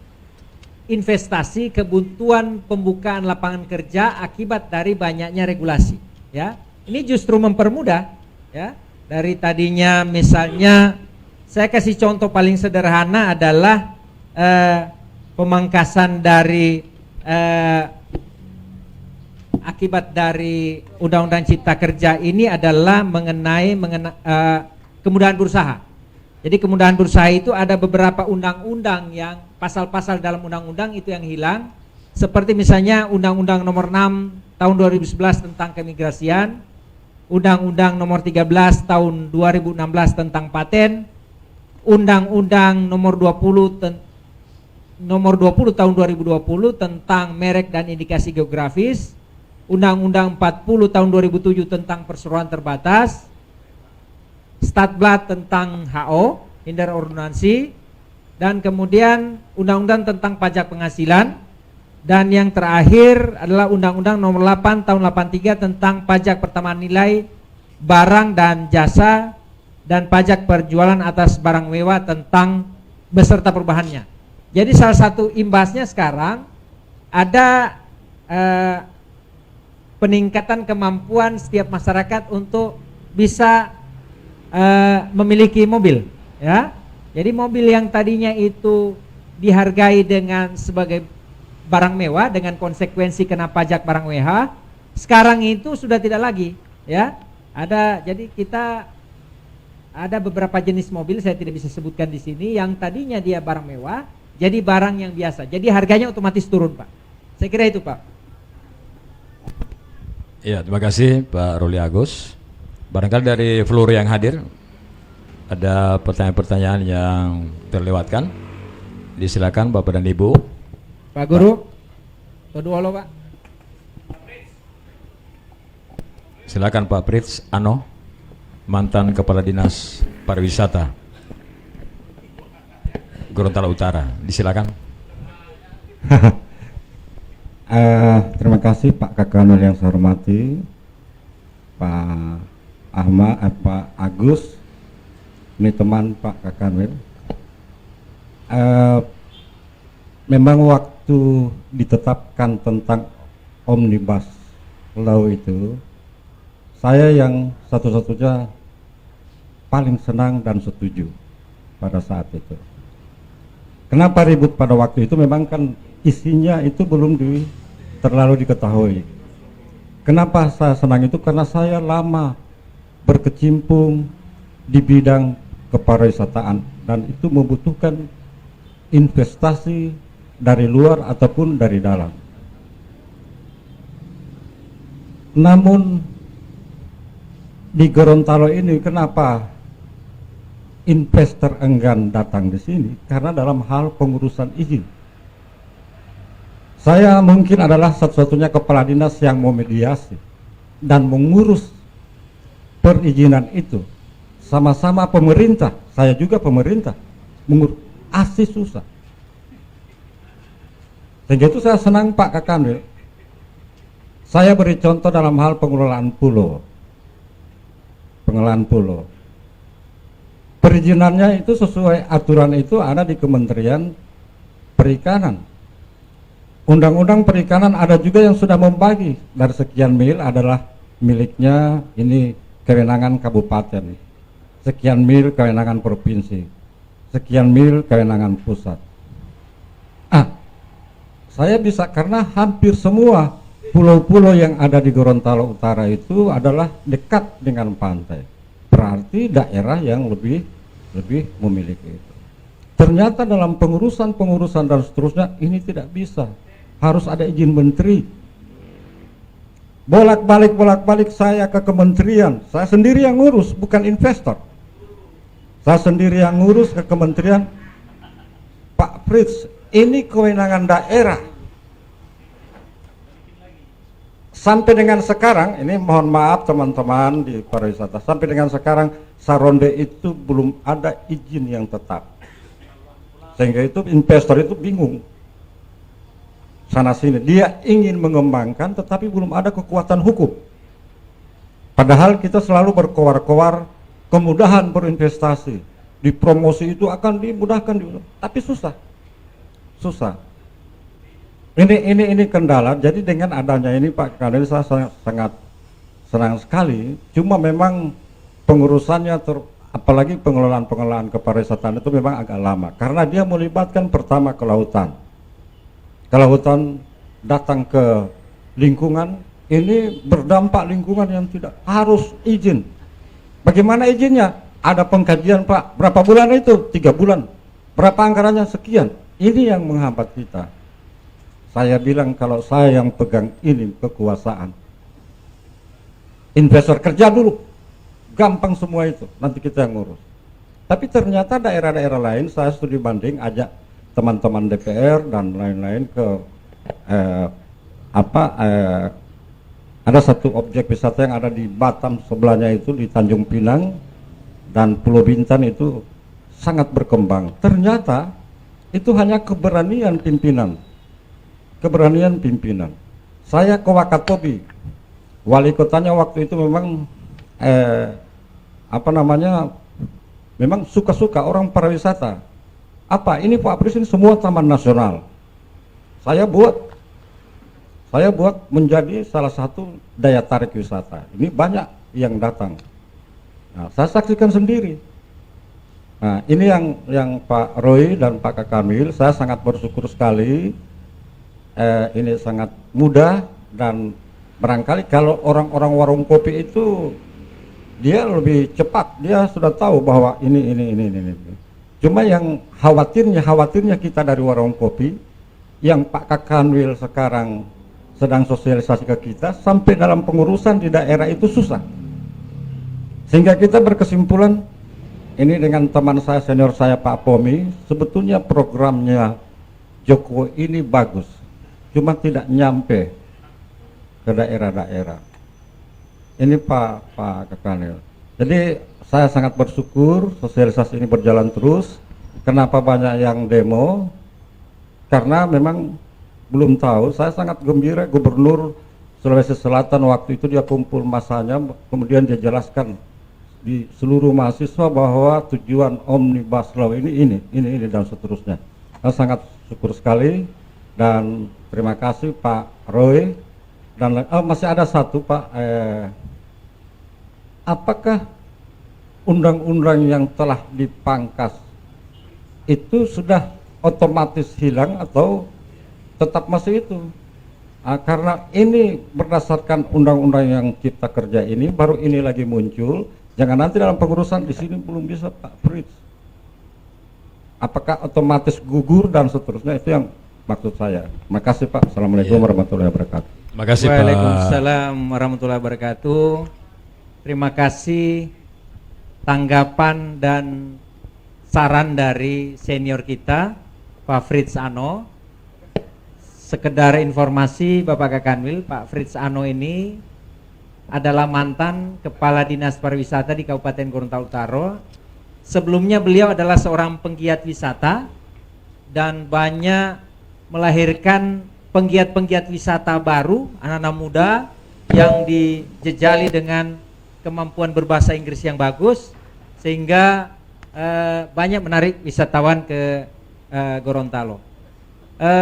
investasi, kebuntuan pembukaan lapangan kerja akibat dari banyaknya regulasi. Ya, ini justru mempermudah. Ya, dari tadinya misalnya, saya kasih contoh paling sederhana adalah pemangkasan dari akibat dari Undang-Undang Cipta Kerja ini adalah mengenai kemudahan berusaha. Jadi kemudahan berusaha itu ada beberapa undang-undang yang pasal-pasal dalam undang-undang itu yang hilang, seperti misalnya Undang-Undang Nomor 6 Tahun 2011 tentang keimigrasian, Undang-Undang Nomor 13 Tahun 2016 tentang paten, Undang-Undang Nomor 20 Tahun 2020 tentang merek dan indikasi geografis, Undang-Undang 40 Tahun 2007 tentang perseroan terbatas, Statblad tentang HO, Hinder Ordonansi, dan kemudian Undang-Undang tentang pajak penghasilan, dan yang terakhir adalah Undang-Undang Nomor 8 Tahun 83 tentang pajak pertambahan nilai barang dan jasa dan pajak perjualan atas barang mewah tentang beserta perubahannya. Jadi salah satu imbasnya sekarang ada peningkatan kemampuan setiap masyarakat untuk bisa memiliki mobil, ya. Jadi mobil yang tadinya itu dihargai dengan sebagai barang mewah dengan konsekuensi kena pajak barang mewah, sekarang itu sudah tidak lagi, ya. Jadi kita ada beberapa jenis mobil, saya tidak bisa sebutkan di sini, yang tadinya dia barang mewah jadi barang yang biasa. Jadi harganya otomatis turun, Pak. Saya kira itu, Pak. Ya, terima kasih Pak Ruli Agus. Barangkali dari floor yang hadir ada pertanyaan-pertanyaan yang terlewatkan. Disilakan Bapak dan Ibu. Pak Guru. Kedua lo, Pak. Silakan Pak Prits Ano, mantan Kepala Dinas Pariwisata Gorontalo Utara. Disilakan. Terima kasih Pak Kakanul yang saya hormati, Pak Ahmad, Pak Agus, ini teman Pak Kakanul. Memang waktu ditetapkan tentang Omnibus Law itu, saya yang satu-satunya paling senang dan setuju pada saat itu. Kenapa ribut pada waktu itu? Memang kan isinya itu belum terlalu diketahui. Kenapa saya senang itu? Karena saya lama berkecimpung di bidang kepariwisataan dan itu membutuhkan investasi dari luar ataupun dari dalam. Namun di Gorontalo ini kenapa investor enggan datang di sini? Karena dalam hal pengurusan izin. Saya mungkin adalah satu-satunya kepala dinas yang memediasi dan mengurus perizinan itu. Sama-sama pemerintah, saya juga pemerintah, mengurus asli susah. Sehingga itu saya senang Pak Kakanwil. Saya beri contoh dalam hal pengelolaan pulau. Pengelolaan pulau. Perizinannya itu sesuai aturan itu ada di Kementerian Perikanan. Undang-undang perikanan ada juga yang sudah membagi dari sekian mil adalah miliknya ini kewenangan kabupaten, sekian mil kewenangan provinsi, sekian mil kewenangan pusat. Saya bisa karena hampir semua pulau-pulau yang ada di Gorontalo Utara itu adalah dekat dengan pantai, berarti daerah yang lebih memiliki itu. Ternyata dalam pengurusan dan seterusnya ini tidak bisa. Harus ada izin menteri. Bolak-balik saya ke kementerian. Saya sendiri yang ngurus, bukan investor. Saya sendiri yang ngurus ke kementerian. Pak Fritz, ini kewenangan daerah. Sampai dengan sekarang, ini mohon maaf teman-teman di pariwisata, sampai dengan sekarang Saronde itu belum ada izin yang tetap. Sehingga itu investor itu bingung. Sana sini dia ingin mengembangkan tetapi belum ada kekuatan hukum, padahal kita selalu berkoar-koar kemudahan berinvestasi, di promosi itu akan dimudahkan, tapi susah. Ini kendala. Jadi dengan adanya ini Pak Kadil, saya sangat senang sekali. Cuma memang pengurusannya apalagi pengelolaan kepariwisataan itu memang agak lama karena dia melibatkan pertama kelautan. Kelautan datang ke lingkungan, ini berdampak lingkungan yang tidak harus izin. Bagaimana izinnya? Ada pengkajian Pak, berapa bulan itu? 3 bulan. Berapa anggarannya? Sekian. Ini yang menghambat kita. Saya bilang kalau saya yang pegang ini kekuasaan, investor kerja dulu, gampang semua itu, nanti kita yang ngurus. Tapi ternyata daerah-daerah lain, saya studi banding, ajak teman-teman DPR dan lain-lain ke ada satu objek wisata yang ada di Batam sebelahnya itu di Tanjung Pinang dan Pulau Bintan itu sangat berkembang. Ternyata itu hanya keberanian pimpinan. Saya ke Wakatobi, wali kotanya waktu itu memang memang suka-suka orang pariwisata. Ini Pak Presiden semua taman nasional. Saya buat menjadi salah satu daya tarik wisata. Ini banyak yang datang. Nah, saya saksikan sendiri. Nah, ini yang Pak Roy dan Pak Kakamil, saya sangat bersyukur sekali. Ini sangat mudah dan barangkali kalau orang-orang warung kopi itu dia lebih cepat, dia sudah tahu bahwa ini. Cuma yang khawatirnya kita dari warung kopi, yang Pak Kakanwil sekarang sedang sosialisasi ke kita, sampai dalam pengurusan di daerah itu susah. Sehingga kita berkesimpulan, ini dengan teman saya, senior saya Pak Pomi, sebetulnya programnya Jokowi ini bagus, cuma tidak nyampe ke daerah-daerah. Ini Pak Kakanwil. Jadi saya sangat bersyukur sosialisasi ini berjalan terus. Kenapa banyak yang demo? Karena memang belum tahu. Saya sangat gembira Gubernur Sulawesi Selatan waktu itu dia kumpul masanya, kemudian dia jelaskan di seluruh mahasiswa bahwa tujuan Omnibus Law ini dan seterusnya. Saya sangat syukur sekali dan terima kasih Pak Roy dan masih ada satu Pak, apakah undang-undang yang telah dipangkas itu sudah otomatis hilang atau tetap masih itu? Karena ini berdasarkan undang-undang yang Cipta Kerja ini baru ini lagi muncul. Jangan nanti dalam pengurusan di sini belum bisa Pak Fritz. Apakah otomatis gugur dan seterusnya, itu yang maksud saya. Makasih Pak. Assalamualaikum warahmatullahi wabarakatuh. Makasih Pak. Waalaikumsalam warahmatullahi wabarakatuh. Terima kasih tanggapan dan saran dari senior kita Pak Fritz Ano. Sekedar informasi Bapak Kakanwil, Pak Fritz Ano ini adalah mantan Kepala Dinas Pariwisata di Kabupaten Gorontalo Utara. Sebelumnya beliau adalah seorang penggiat wisata dan banyak melahirkan penggiat-penggiat wisata baru, anak-anak muda yang dijejali dengan kemampuan berbahasa Inggris yang bagus, sehingga banyak menarik wisatawan ke Gorontalo.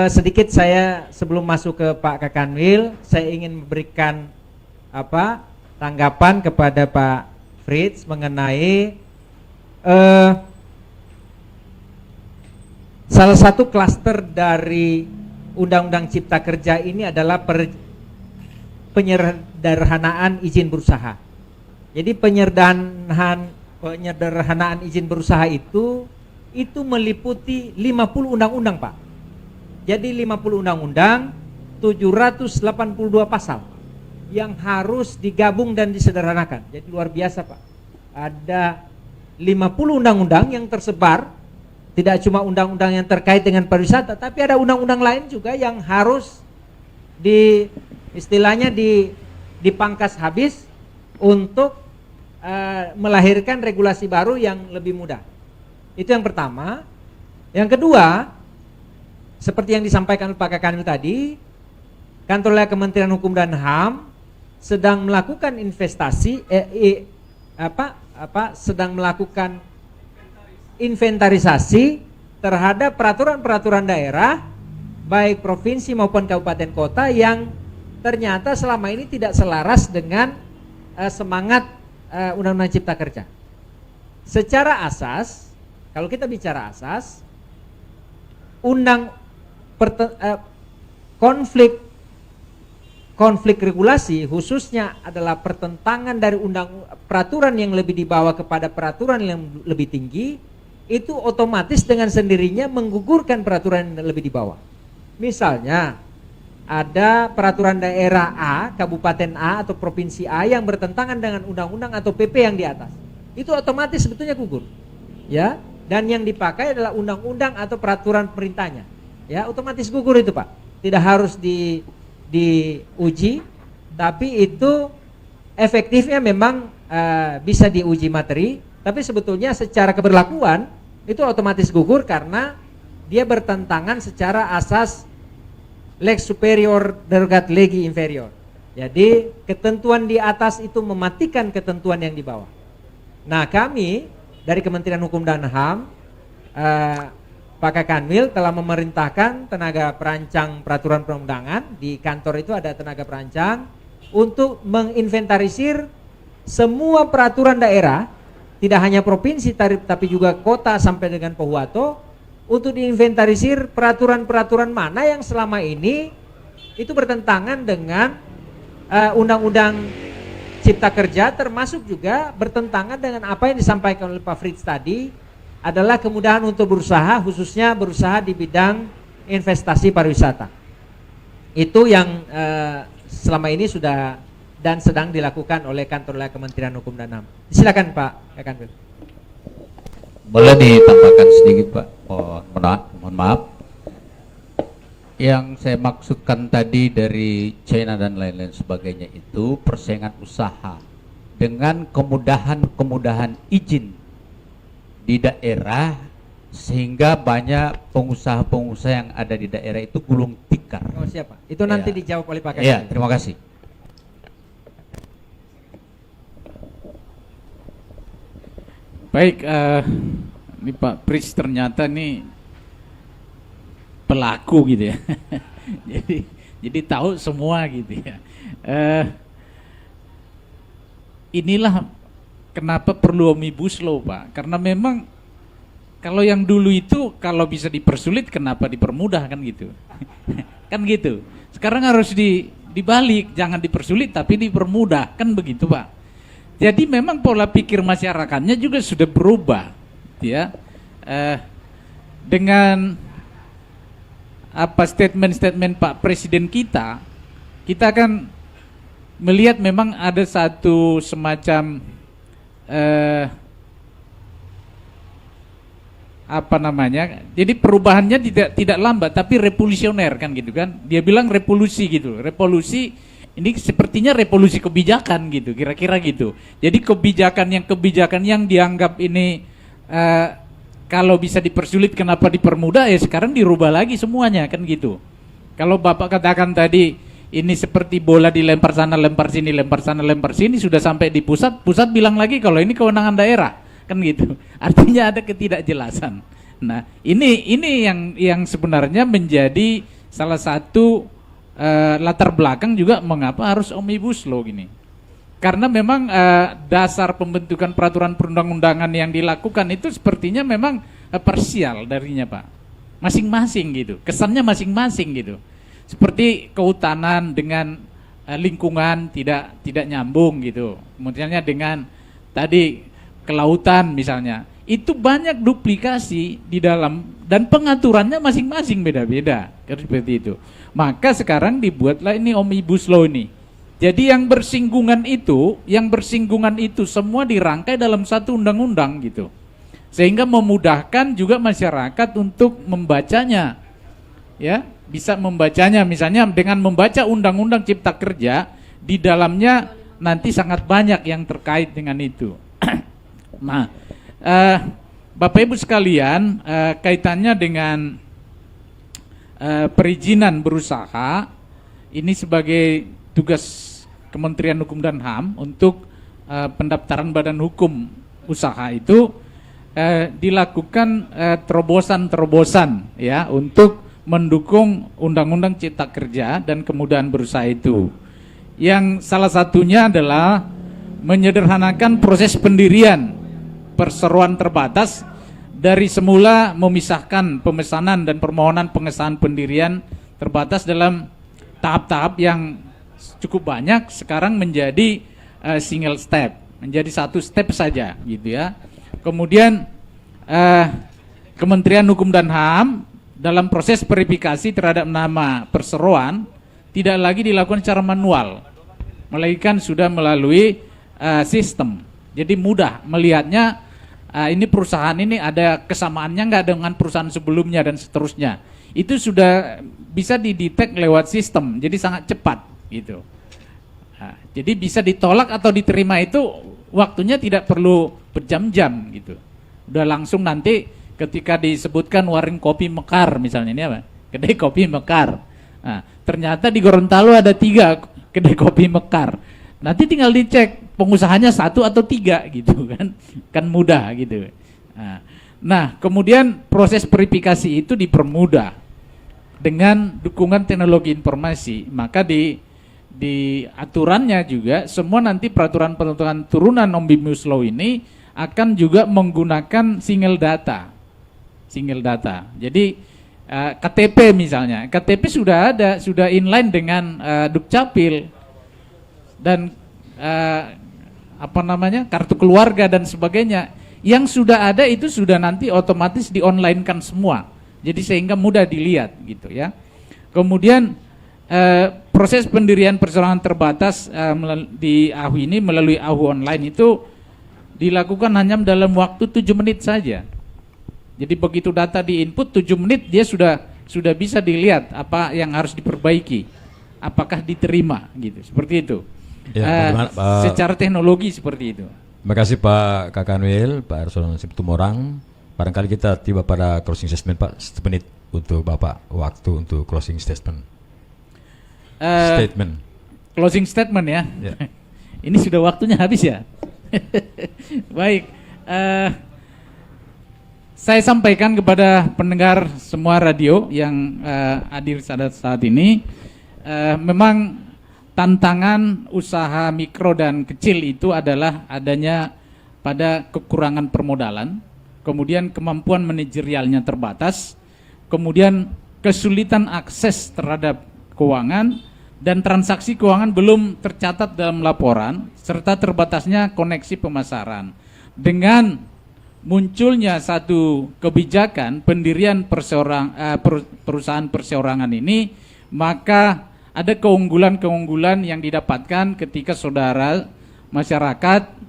Sedikit saya sebelum masuk ke Pak Kakanwil, saya ingin memberikan tanggapan kepada Pak Fritz mengenai salah satu klaster dari Undang-Undang Cipta Kerja ini adalah penyederhanaan izin berusaha. Jadi penyederhanaan izin berusaha itu meliputi 50 undang-undang Pak. Jadi 50 undang-undang, 782 pasal yang harus digabung dan disederhanakan. Jadi luar biasa Pak. Ada 50 undang-undang yang tersebar, tidak cuma undang-undang yang terkait dengan pariwisata, tapi ada undang-undang lain juga yang harus dipangkas habis untuk melahirkan regulasi baru yang lebih mudah. Itu yang pertama. Yang kedua, seperti yang disampaikan oleh Pak Kakanwil tadi, Kantor Wilayah Kementerian Hukum dan HAM sedang melakukan sedang melakukan inventarisasi terhadap peraturan-peraturan daerah baik provinsi maupun kabupaten kota yang ternyata selama ini tidak selaras dengan semangat Undang-Undang Cipta Kerja. Secara asas, kalau kita bicara asas, konflik regulasi khususnya adalah pertentangan dari peraturan yang lebih dibawa kepada peraturan yang lebih tinggi, itu otomatis dengan sendirinya menggugurkan peraturan yang lebih di bawah. Misalnya ada peraturan daerah A, kabupaten A atau provinsi A yang bertentangan dengan undang-undang atau PP yang di atas, itu otomatis sebetulnya gugur, ya. Dan yang dipakai adalah undang-undang atau peraturan pemerintahnya, ya, otomatis gugur itu Pak. Tidak harus diuji, tapi itu efektifnya memang bisa diuji materi, tapi sebetulnya secara keberlakuan itu otomatis gugur karena dia bertentangan secara asas lex superior derogat legi inferior. Jadi ketentuan di atas itu mematikan ketentuan yang di bawah. Nah, kami dari Kementerian Hukum dan HAM, Pak Kakanwil telah memerintahkan tenaga perancang peraturan perundangan, di kantor itu ada tenaga perancang untuk menginventarisir semua peraturan daerah, tidak hanya provinsi tapi juga kota sampai dengan Pohuwato, untuk diinventarisir peraturan-peraturan mana yang selama ini itu bertentangan dengan Undang-Undang Cipta Kerja, termasuk juga bertentangan dengan apa yang disampaikan oleh Pak Fritz tadi, adalah kemudahan untuk berusaha, khususnya berusaha di bidang investasi pariwisata. Itu yang selama ini sudah dan sedang dilakukan oleh Kantor Wilayah Kementerian Hukum dan HAM. Silakan Pak Kakanwil. Boleh ditambahkan sedikit Pak? Mohon maaf. Yang saya maksudkan tadi dari China dan lain-lain sebagainya itu persaingan usaha dengan kemudahan izin di daerah, sehingga banyak pengusaha-pengusaha yang ada di daerah itu gulung tikar. Oh, siapa? Itu nanti dijawab oleh Pak Kakanwil. Iya, terima kasih. Baik, ini Pak Fritz ternyata nih pelaku gitu ya. jadi tahu semua gitu ya. Inilah kenapa perlu omnibus law Pak, karena memang kalau yang dulu itu kalau bisa dipersulit kenapa dipermudah kan gitu. Kan gitu. Sekarang harus dibalik, jangan dipersulit tapi dipermudah, kan begitu Pak. Jadi memang pola pikir masyarakatnya juga sudah berubah, ya. Dengan statement-statement Pak Presiden kita kan melihat memang ada satu semacam jadi perubahannya tidak lambat tapi revolusioner kan gitu kan. Dia bilang revolusi gitu. Revolusi ini sepertinya revolusi kebijakan gitu, kira-kira gitu. Jadi kebijakan yang dianggap ini kalau bisa dipersulit kenapa dipermudah, ya sekarang dirubah lagi semuanya kan gitu. Kalau Bapak katakan tadi ini seperti bola dilempar sana lempar sini lempar sana lempar sini, sudah sampai di pusat bilang lagi kalau ini kewenangan daerah kan gitu. Artinya ada ketidakjelasan. Nah ini yang sebenarnya menjadi salah satu latar belakang juga mengapa harus omnibus law gini. Karena memang dasar pembentukan peraturan perundang-undangan yang dilakukan itu sepertinya memang parsial darinya Pak. Masing-masing gitu, kesannya masing-masing gitu. Seperti kehutanan dengan lingkungan tidak nyambung gitu. Kemudiannya dengan tadi kelautan misalnya, itu banyak duplikasi di dalam dan pengaturannya masing-masing beda-beda seperti itu. Maka sekarang dibuatlah ini omnibus law ini. Jadi yang bersinggungan itu semua dirangkai dalam satu undang-undang gitu. Sehingga memudahkan juga masyarakat untuk membacanya. Ya, bisa membacanya misalnya dengan membaca undang-undang Cipta Kerja, di dalamnya nanti sangat banyak yang terkait dengan itu. Nah, Bapak Ibu sekalian, kaitannya dengan perizinan berusaha, ini sebagai tugas Kementerian Hukum dan HAM untuk pendaftaran badan hukum usaha itu dilakukan terobosan-terobosan ya untuk mendukung Undang-Undang Cipta Kerja dan kemudahan berusaha itu. Yang salah satunya adalah menyederhanakan proses pendirian perseroan terbatas dari semula memisahkan pemesanan dan permohonan pengesahan pendirian terbatas dalam tahap-tahap yang cukup banyak, sekarang menjadi single step, menjadi satu step saja gitu ya. Kemudian Kementerian Hukum dan HAM dalam proses verifikasi terhadap nama perseroan tidak lagi dilakukan secara manual, melainkan sudah melalui sistem. Jadi mudah melihatnya, ini perusahaan ini ada kesamaannya nggak dengan perusahaan sebelumnya dan seterusnya. Itu sudah bisa didetek lewat sistem, jadi sangat cepat gitu. Nah, jadi bisa ditolak atau diterima itu waktunya tidak perlu berjam-jam gitu. Udah langsung nanti ketika disebutkan warung kopi Mekar misalnya, ini apa? Kedai kopi Mekar. Nah, ternyata di Gorontalo ada 3 kedai kopi Mekar. Nanti tinggal dicek pengusahanya 1 atau 3 gitu kan mudah gitu. Nah, kemudian proses verifikasi itu dipermudah dengan dukungan teknologi informasi. Maka di aturannya juga semua nanti peraturan turunan omnibus law ini akan juga menggunakan single data. Jadi KTP misalnya, KTP sudah ada, sudah inline dengan Dukcapil dan kartu keluarga dan sebagainya. Yang sudah ada itu sudah nanti otomatis di-online-kan semua. Jadi sehingga mudah dilihat gitu ya. Kemudian proses pendirian perseroan terbatas di AHU ini melalui AHU online itu dilakukan hanya dalam waktu 7 menit saja. Jadi begitu data di-input 7 menit dia sudah bisa dilihat apa yang harus diperbaiki, apakah diterima gitu. Seperti itu. Ya, secara teknologi seperti itu. Terima kasih Pak Kakanwil, Pak Arson Situmorang. Barangkali kita tiba pada closing statement Pak, 1 menit untuk Bapak, waktu untuk closing statement. Closing statement ya. Ini sudah waktunya habis ya. Baik, saya sampaikan kepada pendengar semua radio yang hadir saat ini, memang tantangan usaha mikro dan kecil itu adalah adanya pada kekurangan permodalan, kemudian kemampuan manajerialnya terbatas, kemudian kesulitan akses terhadap keuangan, dan transaksi keuangan belum tercatat dalam laporan, serta terbatasnya koneksi pemasaran. Dengan munculnya satu kebijakan pendirian perusahaan perseorangan ini, maka ada keunggulan-keunggulan yang didapatkan ketika saudara masyarakat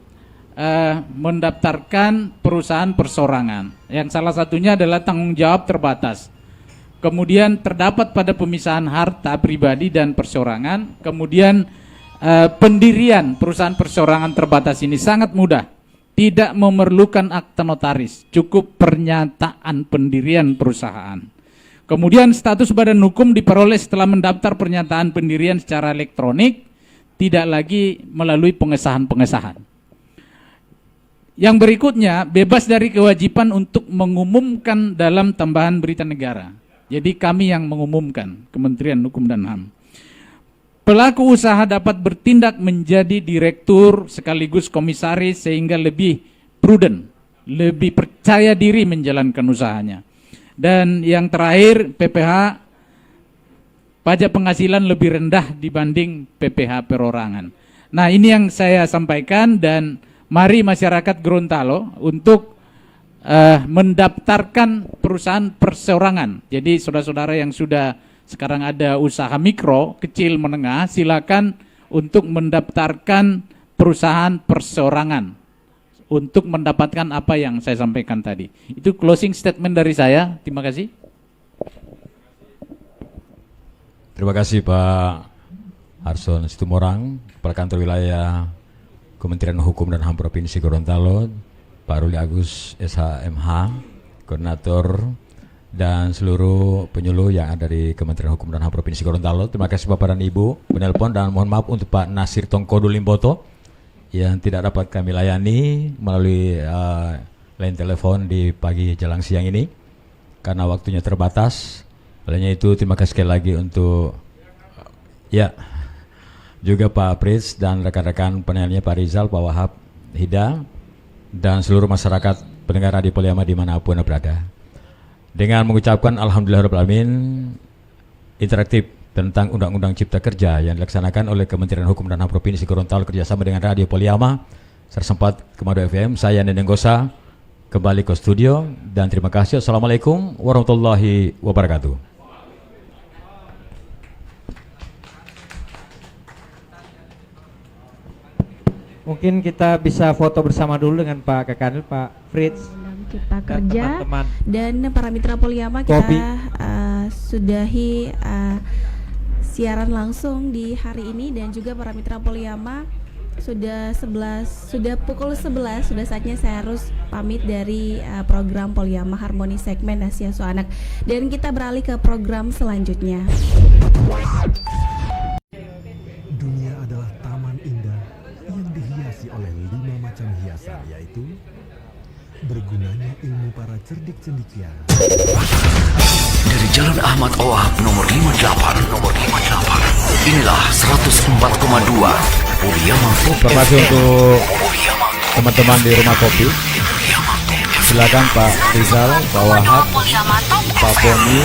mendaftarkan perusahaan perseorangan. Yang salah satunya adalah tanggung jawab terbatas. Kemudian terdapat pada pemisahan harta pribadi dan perseorangan. Kemudian pendirian perusahaan perseorangan terbatas ini sangat mudah, tidak memerlukan akta notaris, cukup pernyataan pendirian perusahaan. Kemudian status badan hukum diperoleh setelah mendaftar pernyataan pendirian secara elektronik, tidak lagi melalui pengesahan-pengesahan. Yang berikutnya, bebas dari kewajiban untuk mengumumkan dalam tambahan berita negara. Jadi kami yang mengumumkan, Kementerian Hukum dan HAM. Pelaku usaha dapat bertindak menjadi direktur sekaligus komisaris sehingga lebih prudent, lebih percaya diri menjalankan usahanya. Dan yang terakhir, PPh pajak penghasilan lebih rendah dibanding PPh perorangan. Nah, ini yang saya sampaikan, dan mari masyarakat Gorontalo untuk mendaftarkan perusahaan perseorangan. Jadi saudara-saudara yang sudah sekarang ada usaha mikro, kecil, menengah, silakan untuk mendaftarkan perusahaan perseorangan untuk mendapatkan apa yang saya sampaikan tadi. Itu closing statement dari saya. Terima kasih. Terima kasih Pak Harson Situmorang, Kepala Kantor Wilayah Kementerian Hukum dan HAM Provinsi Gorontalo, Pak Ruli Agus SHMH, Koordinator, dan seluruh penyuluh yang ada di Kementerian Hukum dan HAM Provinsi Gorontalo. Terima kasih Bapak dan Ibu penelpon, dan mohon maaf untuk Pak Nasir Tongkodo Limboto yang tidak dapat kami layani melalui line telepon di pagi jelang siang ini karena waktunya terbatas. Olehnya itu terima kasih sekali lagi untuk juga Pak Pris dan rekan-rekan panelnya, Pak Rizal, Pak Wahab, Hida, dan seluruh masyarakat pendengar Radio Poliama dimanapun berada. Dengan mengucapkan Alhamdulillahirrahmanirrahim, interaktif tentang Undang-Undang Cipta Kerja yang dilaksanakan oleh Kementerian Hukum dan HAM Provinsi Gorontalo kerjasama dengan Radio Poliama, Sersempat Kemadu FM, saya Neneng Gosa, kembali ke studio, dan terima kasih. Assalamualaikum warahmatullahi wabarakatuh. Mungkin kita bisa foto bersama dulu dengan Pak Kakanil, Pak Fritz, Cipta Kerja, teman-teman. Dan para mitra Poliama, kita sudahi siaran langsung di hari ini, dan juga para mitra Poliama sudah pukul 11, sudah saatnya saya harus pamit dari program Poliama Harmoni segmen Asia So Anak, dan kita beralih ke program selanjutnya. Dunia adalah taman indah yang dihiasi oleh 5 macam hiasan, yaitu bergunanya ilmu para cerdik cendikia. Dari Jalan Ahmad Owah nomor 58, inilah 104,2 Poliama Top Informasi FM. untuk teman-teman di rumah kopi. Silakan Pak Rizal, Pak Wahab, Pak Poni,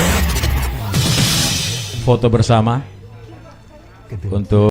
foto bersama untuk